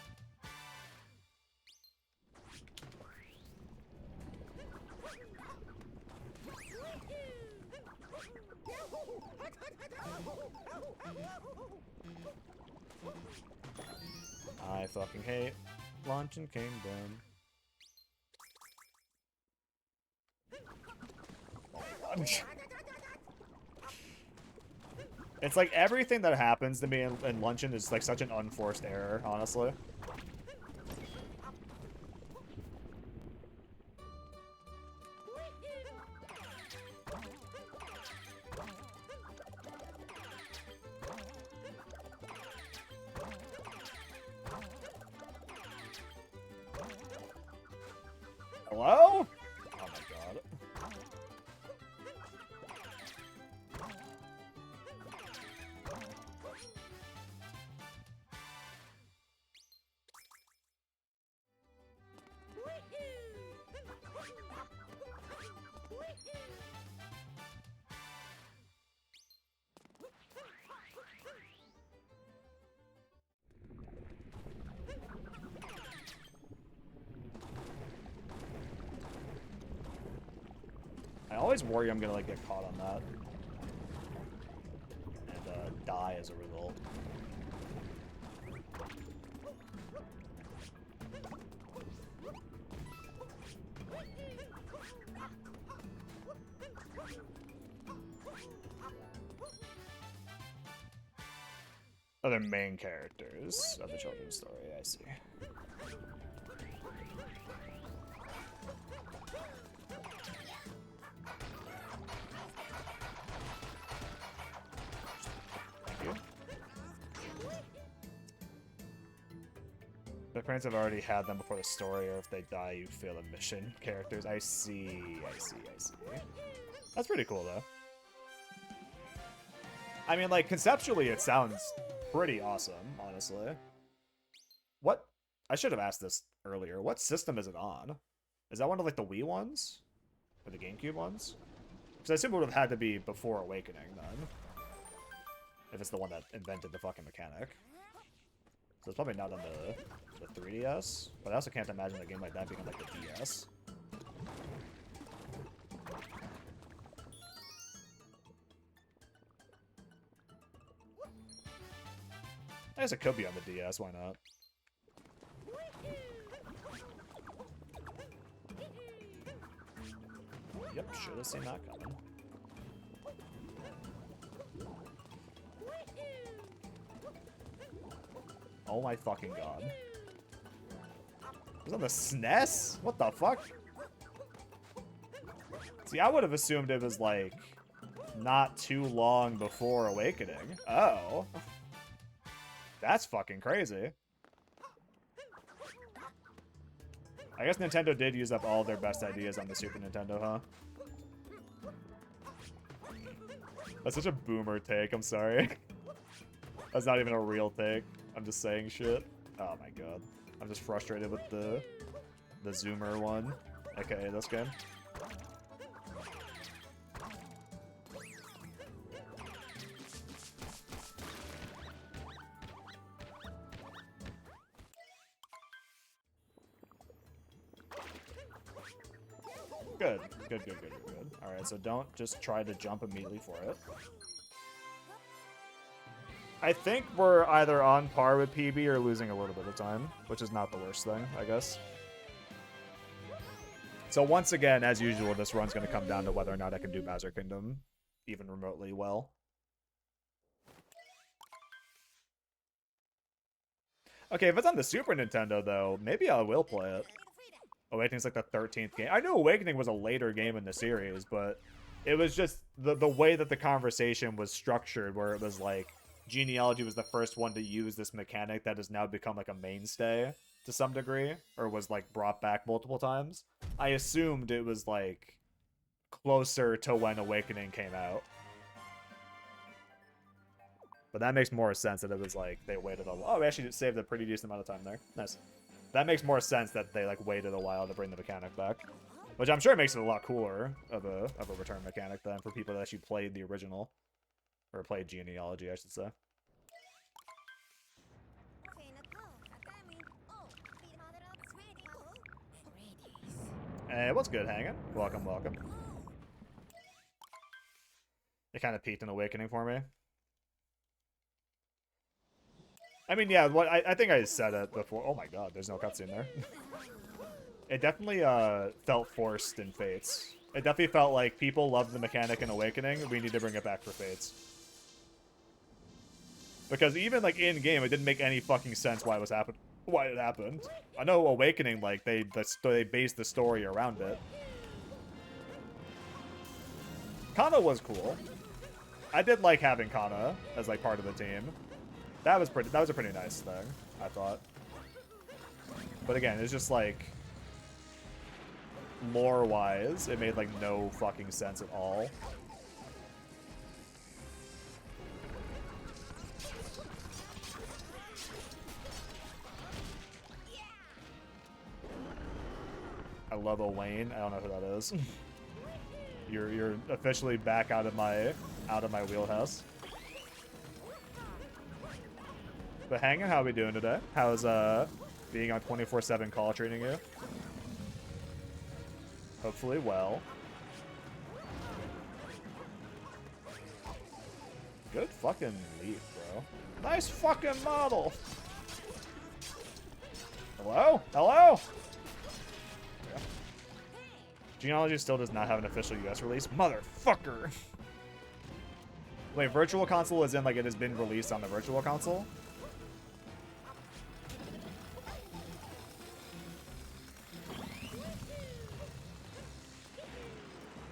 I fucking hate Launching Kingdom. It's like everything that happens to me in Luncheon is like such an unforced error, honestly. Hello? Oh my god. I always worry I'm gonna like get caught on that and die as a result. Other main characters of the children's story, I see. The parents have already had them before the story, or if they die, you fail a mission. Characters, I see. That's pretty cool, though. I mean, like, conceptually, it sounds pretty awesome, honestly. What? I should have asked this earlier. What system is it on? Is that one of, like, the Wii ones? Or the GameCube ones? Because I assume it would have had to be before Awakening, then. If it's the one that invented the fucking mechanic. So it's probably not on the 3DS, but I also can't imagine a game like that being on like the DS. I guess it could be on the DS, why not? Yep, should have seen that coming. Oh my fucking god. It was on the SNES? What the fuck? See, I would have assumed it was, like, not too long before Awakening. Oh. That's fucking crazy. I guess Nintendo did use up all their best ideas on the Super Nintendo, huh? That's such a boomer take, I'm sorry. That's not even a real take. I'm just saying shit. Oh my god. I'm just frustrated with the Zoomer one, aka this game. Good. Alright, so don't just try to jump immediately for it. I think we're either on par with PB or losing a little bit of time, which is not the worst thing, I guess. So once again, as usual, this run's going to come down to whether or not I can do Bowser Kingdom even remotely well. Okay, if it's on the Super Nintendo, though, maybe I will play it. Awakening's like the 13th game. I knew Awakening was a later game in the series, but It was just the way that the conversation was structured, where it was like Genealogy was the first one to use this mechanic that has now become like a mainstay to some degree, or was like brought back multiple times. I assumed it was like closer to when Awakening came out. But that makes more sense that it was like they waited a while. Oh, we actually saved a pretty decent amount of time there. Nice. That makes more sense that they like waited a while to bring the mechanic back. Which I'm sure makes it a lot cooler of a return mechanic than for people that actually played the original. Or played Genealogy, I should say. Hey, what's good, hanging? Welcome, welcome. It kind of peaked an Awakening for me. I mean, yeah, what I think I said it before. Oh my god, there's no cutscene there. It definitely felt forced in Fates. It definitely felt like people loved the mechanic in Awakening. We need to bring it back for Fates. Because even like in game, it didn't make any fucking sense why it happened. I know Awakening, like they based the story around it. Kana was cool. I did like having Kana as like part of the team. That was a pretty nice thing, I thought. But again, it's just like lore-wise, it made like no fucking sense at all. I love Owain. I don't know who that is. You're officially back out of my wheelhouse. But hanging, how are we doing today? How's being on 24/7 call treating you? Hopefully well. Good fucking leaf, bro. Nice fucking model. Hello? Hello? Yeah. Genealogy still does not have an official US release. Motherfucker. Wait, Virtual Console is in like it has been released on the Virtual Console?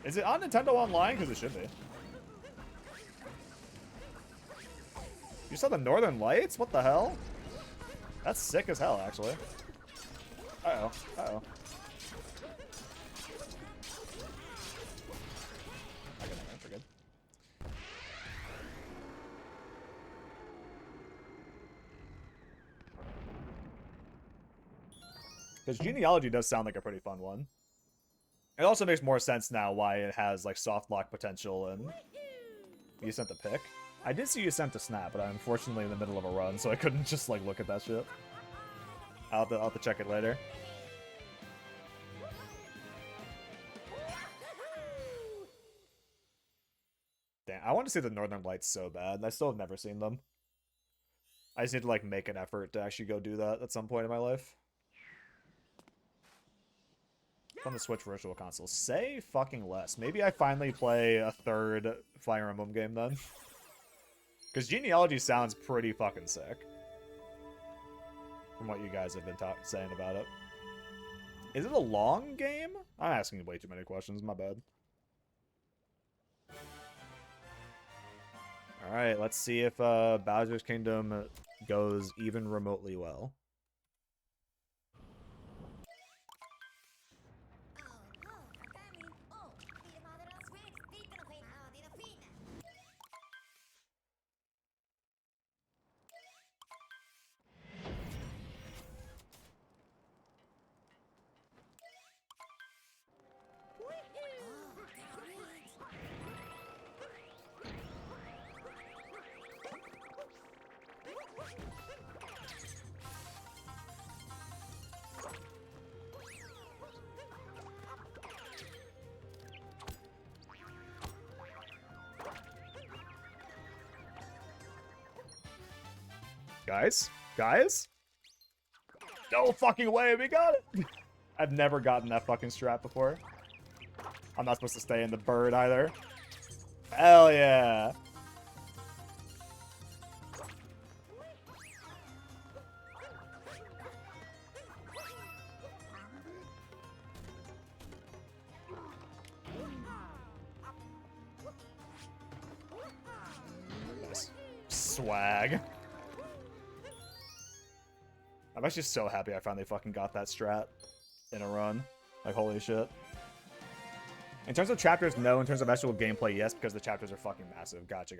Is it on Nintendo Online? Because it should be. You saw the Northern Lights? What the hell? That's sick as hell, actually. Uh-oh. Uh-oh. We're good. Because Genealogy does sound like a pretty fun one. It also makes more sense now why it has like soft lock potential and you sent the pick. I did see you sent a snap, but I'm unfortunately in the middle of a run, so I couldn't just like look at that shit. I'll have to check it later. Damn, I want to see the Northern Lights so bad. I still have never seen them. I just need to like make an effort to actually go do that at some point in my life. On the Switch Virtual Console. Say fucking less. Maybe I finally play a third Fire Emblem game then. Because Genealogy sounds pretty fucking sick. From what you guys have been saying about it. Is it a long game? I'm asking way too many questions. My bad. Alright, let's see if Bowser's Kingdom goes even remotely well. Guys? No fucking way, we got it! I've never gotten that fucking strap before. I'm not supposed to stay in the bird either. Hell yeah! Swag. I'm actually so happy I finally fucking got that strat in a run. Like, holy shit. In terms of chapters, no. In terms of actual gameplay, yes, because the chapters are fucking massive. Gotcha.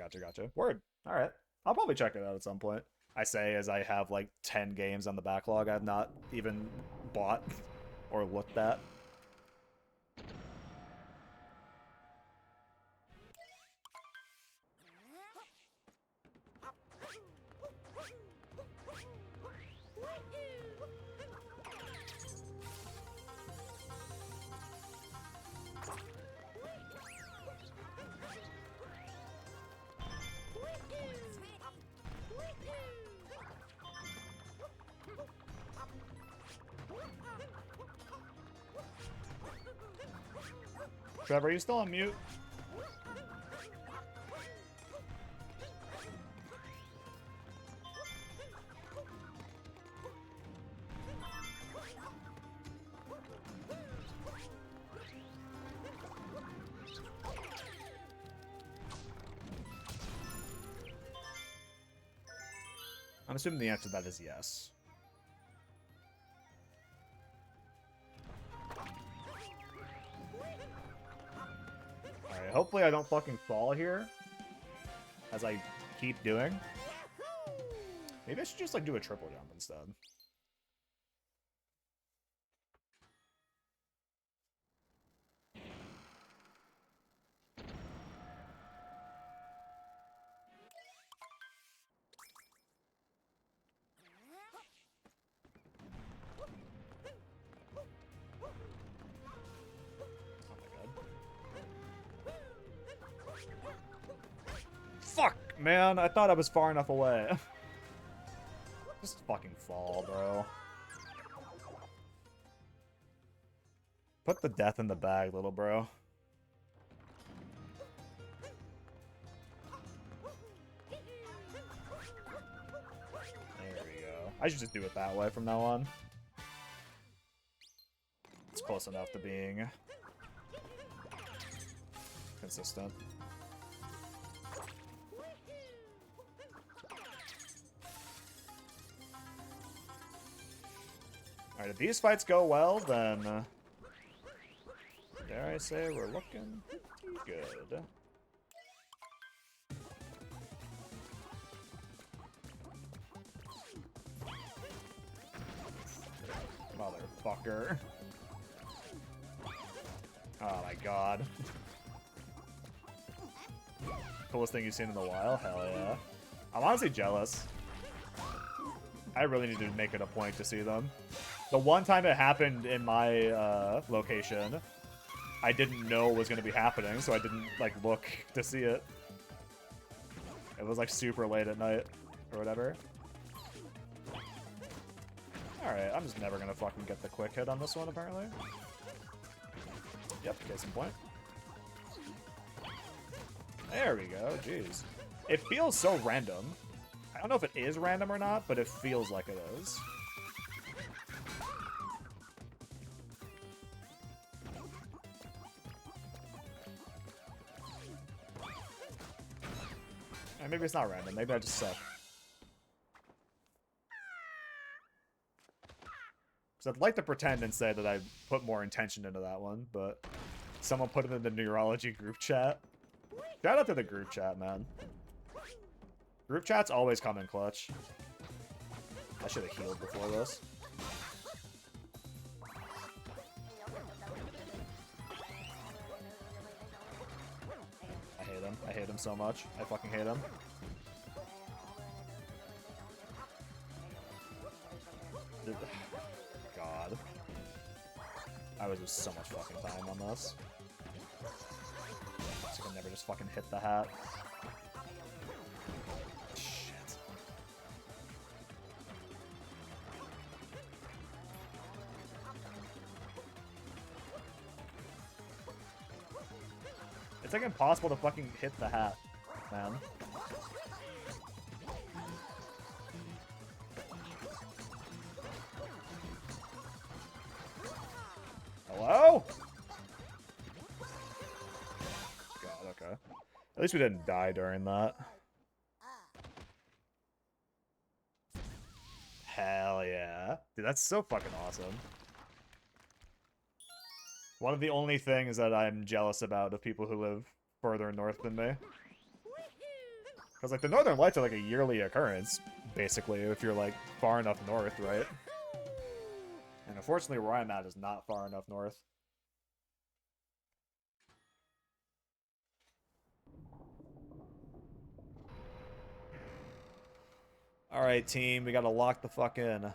Word. Alright. I'll probably check it out at some point. I say as I have like 10 games on the backlog I've not even bought or looked at. Trevor, are you still on mute? I'm assuming the answer to that is yes. Alright, hopefully I don't fucking fall here. As I keep doing. Maybe I should just like do a triple jump instead. Fuck, man. I thought I was far enough away. Just fucking fall, bro. Put the death in the bag, little bro. There we go. I should just do it that way from now on. It's close enough to being consistent. Alright, if these fights go well, then... dare I say we're looking pretty good. Motherfucker. Oh my god. Coolest thing you've seen in a while? Hell yeah. I'm honestly jealous. I really need to make it a point to see them. The one time it happened in my location, I didn't know it was going to be happening, so I didn't like look to see it. It was like super late at night or whatever. Alright, I'm just never going to fucking get the quick hit on this one, apparently. Yep, case in point. There we go, jeez. It feels so random. I don't know if it is random or not, but it feels like it is. And maybe it's not random, maybe I just suck. Because I'd like to pretend and say that I put more intention into that one, but someone put it in the neurology group chat. Shout out to the group chat, man. Group chats always come in clutch. I should have healed before this. I hate him. I hate him so much. I fucking hate him. God. I was just so much fucking time on this. So I can never just fucking hit the hat. Shit. It's like impossible to fucking hit the hat, man. Hello? God, okay. At least we didn't die during that. yeah. Dude, that's so fucking awesome. One of the only things that I'm jealous about of people who live further north than me. Because, like, the Northern Lights are, like, a yearly occurrence, basically, if you're, like, far enough north, right? And unfortunately, where I'm at is not far enough north. Alright, team, we gotta lock the fuck in.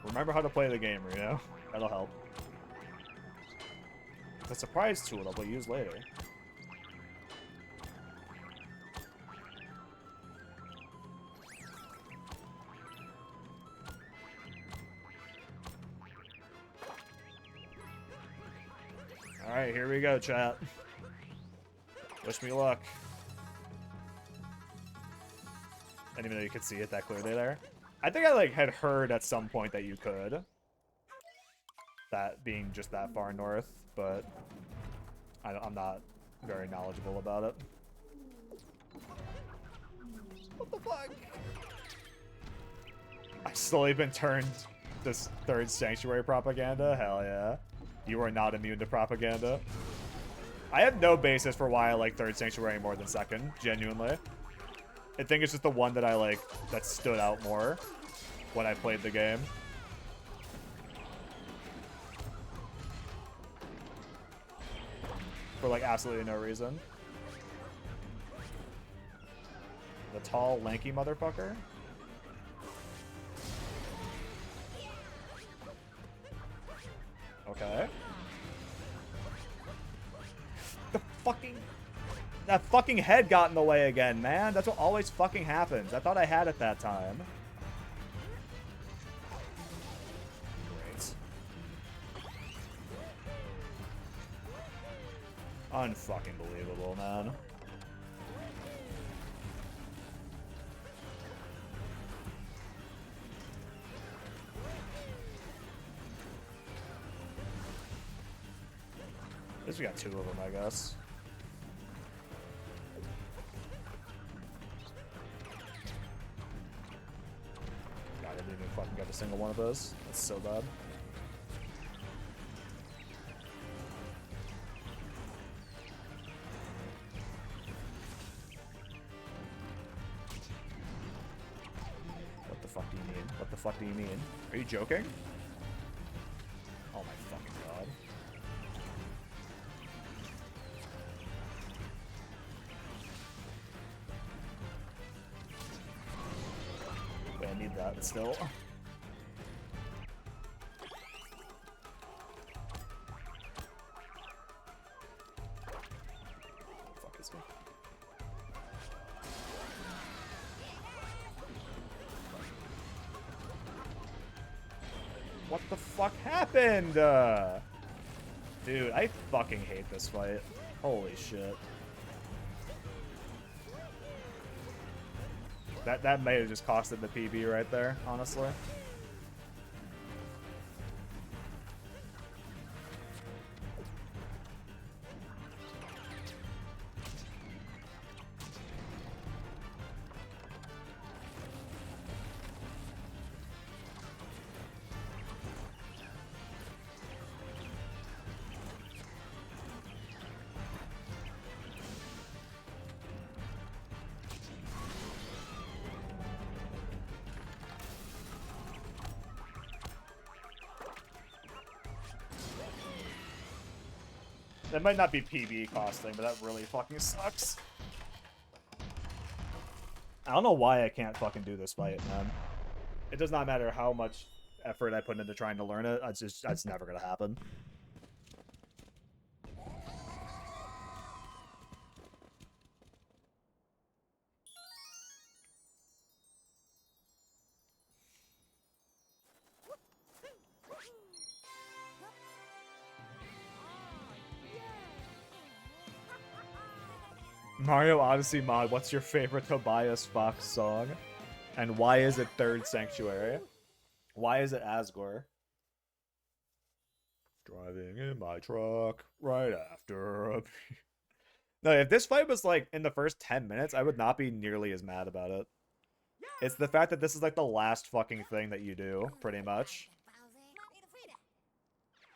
Remember how to play the game, you know? That'll help. It's a surprise tool that we'll use later. Alright, here we go, chat. Wish me luck. I didn't even know you could see it that clearly there. I think I, like, had heard at some point that you could. That being just that far north, but I'm not very knowledgeable about it. What the fuck? I've slowly been turned this third sanctuary propaganda? Hell yeah. You are not immune to propaganda. I have no basis for why I like third sanctuary more than second, genuinely. I think it's just the one that I like that stood out more when I played the game. For like absolutely no reason. The tall, lanky motherfucker. Okay. The fucking... That fucking head got in the way again, man. That's what always fucking happens. I thought I had it that time. Great. Unfucking believable, man. At least we got 2 of them, I guess. God, I didn't even fucking get a single one of those. That's so bad. What the fuck do you mean? What the fuck do you mean? Are you joking? Oh my fucking god. Wait, I need that still. Fuck is me? What the fuck happened? Dude, I fucking hate this fight. Holy shit. That may have just costed the PB right there, honestly. That might not be PB costing, but that really fucking sucks. I don't know why I can't fucking do this fight, man. It does not matter how much effort I put into trying to learn it. It's never gonna happen. Mario Odyssey mod, what's your favorite Tobias Fox song? And why is it Third Sanctuary? Why is it Asgore? Driving in my truck right after a... No, if this fight was like in the first 10 minutes, I would not be nearly as mad about it. It's the fact that this is like the last fucking thing that you do, pretty much,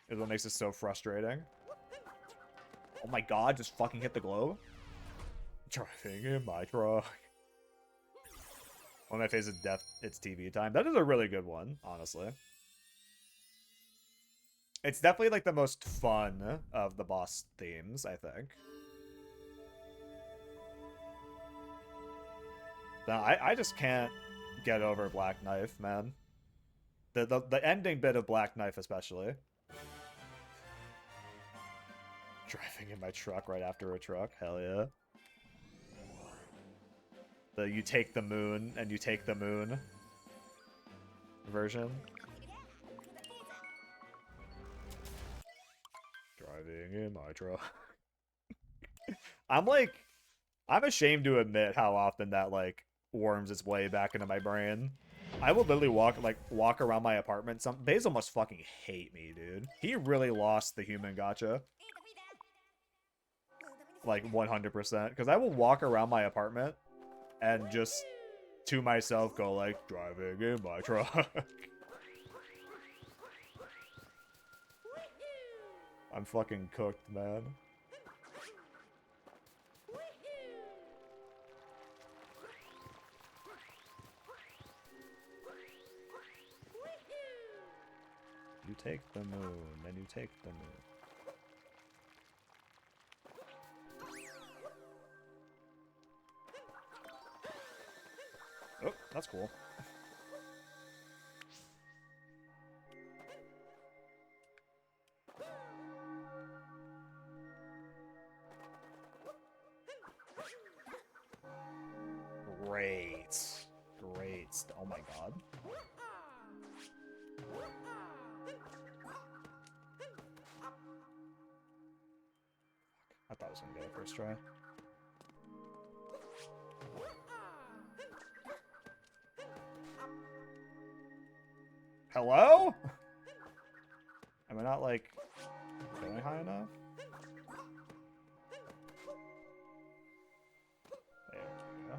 is what makes it so frustrating. Oh my god, just fucking hit the globe. Driving in my truck. When my face is death, it's TV time. That is a really good one, honestly. It's definitely like the most fun of the boss themes, I think. No, I just can't get over Black Knife, man. The ending bit of Black Knife especially. Driving in my truck right after a truck, hell yeah. The you take the moon and you take the moon version. Driving in my truck. I'm ashamed to admit how often that like worms its way back into my brain. I will literally walk around my apartment. Basil must fucking hate me, dude. He really lost the human gotcha. Like 100%. Because I will walk around my apartment and just to myself go like, driving in my truck. I'm fucking cooked, man. You take the moon, and you take the moon. Oh, that's cool. Great. Great. Oh my god. I thought I was gonna get it first try. Hello? Am I not, like, going high enough? There we go.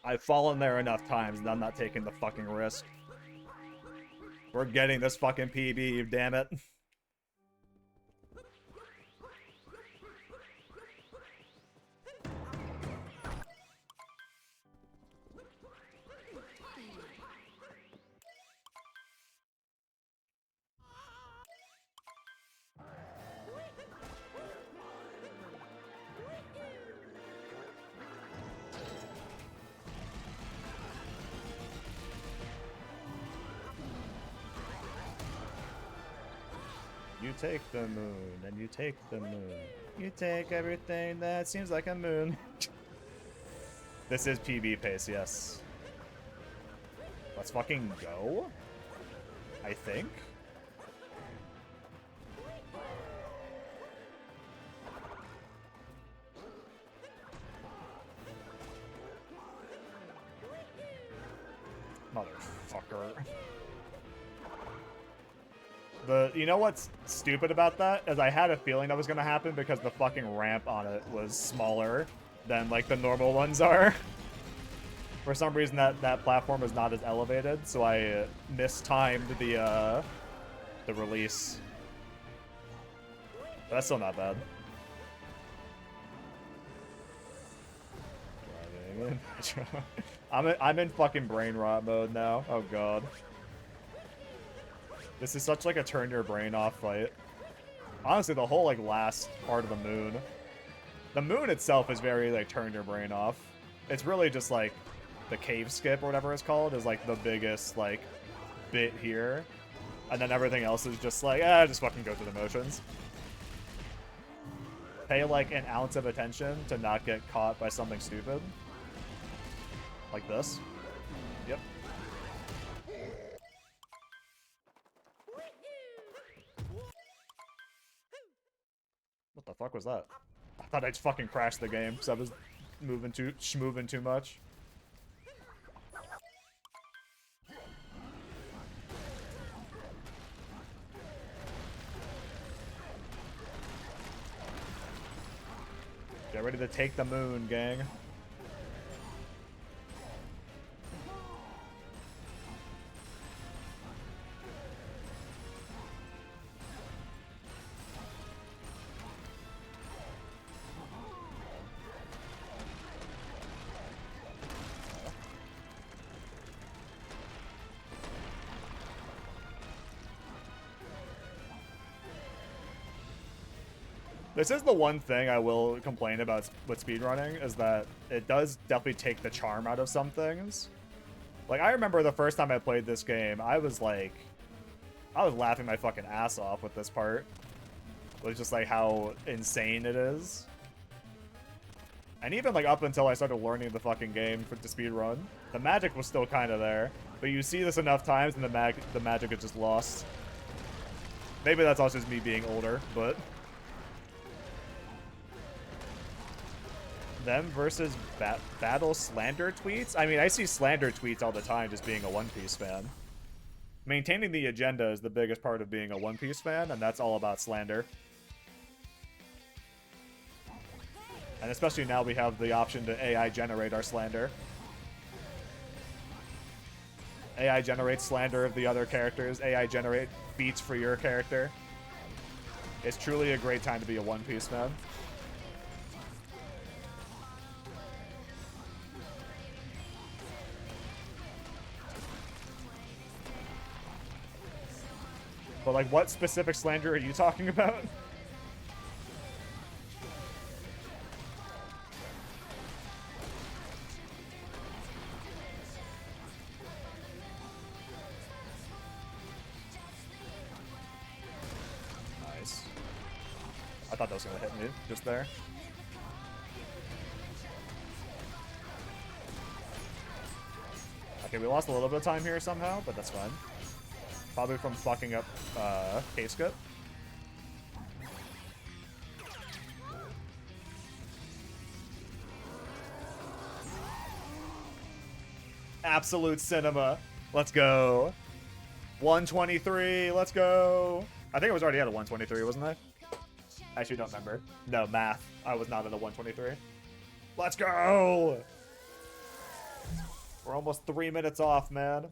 I've fallen there enough times and I'm not taking the fucking risk. We're getting this fucking PB, damn it. You take the moon, and you take the moon. You take everything that seems like a moon. This is PB pace, yes. Let's fucking go? I think? Motherfucker. You know what's stupid about that? Is I had a feeling that was gonna happen because the fucking ramp on it was smaller than like the normal ones are. For some reason that platform is not as elevated, so I mistimed the release. But that's still not bad. I'm in fucking brain rot mode now. Oh god. This is such like a turn your brain off fight. Honestly, the whole like last part of the moon. The moon itself is very like turn your brain off. It's really just like the cave skip or whatever it's called is like the biggest like bit here. And then everything else is just like, just fucking go through the motions. Pay like an ounce of attention to not get caught by something stupid. Like this. Yep. the fuck was that? I thought I'd fucking crashed the game because I was moving too much. Get ready to take the moon, gang. This is the one thing I will complain about with speedrunning, is that it does definitely take the charm out of some things. Like, I remember the first time I played this game, I was laughing my fucking ass off with this part. It was just like how insane it is. And even like up until I started learning the fucking game to speedrun, the magic was still kind of there. But you see this enough times and the magic is just lost. Maybe that's also just me being older, but... Them versus battle slander tweets? I mean, I see slander tweets all the time just being a One Piece fan. Maintaining the agenda is the biggest part of being a One Piece fan, and that's all about slander. And especially now we have the option to AI generate our slander. AI generate slander of the other characters. AI generate beats for your character. It's truly a great time to be a One Piece fan. But, like, what specific slander are you talking about? Nice. I thought that was gonna hit me just there. Okay, we lost a little bit of time here somehow, but that's fine. Probably from fucking up K-Skip. Absolute cinema. Let's go. 123. Let's go. I think I was already at a 123, wasn't I? I actually don't remember. No, math. I was not at a 123. Let's go. We're almost 3 minutes off, man.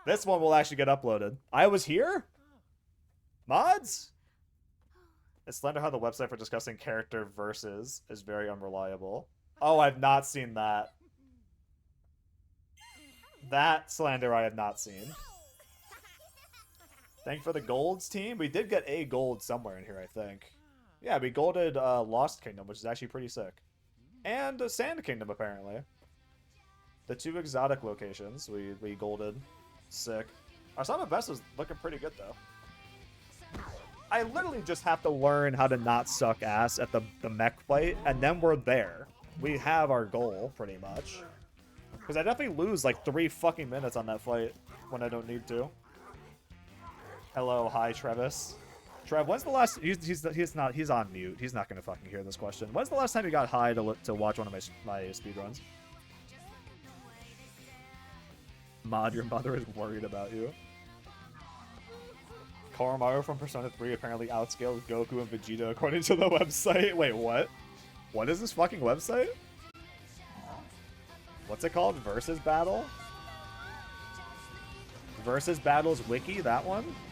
This one will actually get uploaded. I was here? Mods? It's slender how the website for discussing character versus is very unreliable. Oh, I've not seen that. That slander I have not seen. Thank for the golds, team. We did get a gold somewhere in here, I think. Yeah, we golded Lost Kingdom, which is actually pretty sick. And Sand Kingdom, apparently. The two exotic locations we golded. Sick. Our Summit Best is looking pretty good, though. I literally just have to learn how to not suck ass at the mech fight, and then we're there. We have our goal, pretty much. Because I definitely lose like 3 fucking minutes on that fight when I don't need to. Hello, hi, Trevis. Trev, when's the last... He's on mute. He's not going to fucking hear this question. When's the last time you got high to watch one of my speedruns? Mod, your mother is worried about you. Koromaru from Persona 3 apparently outscaled Goku and Vegeta according to the website. Wait, what? What is this fucking website? What's it called? Versus Battle? Versus Battles Wiki? That one?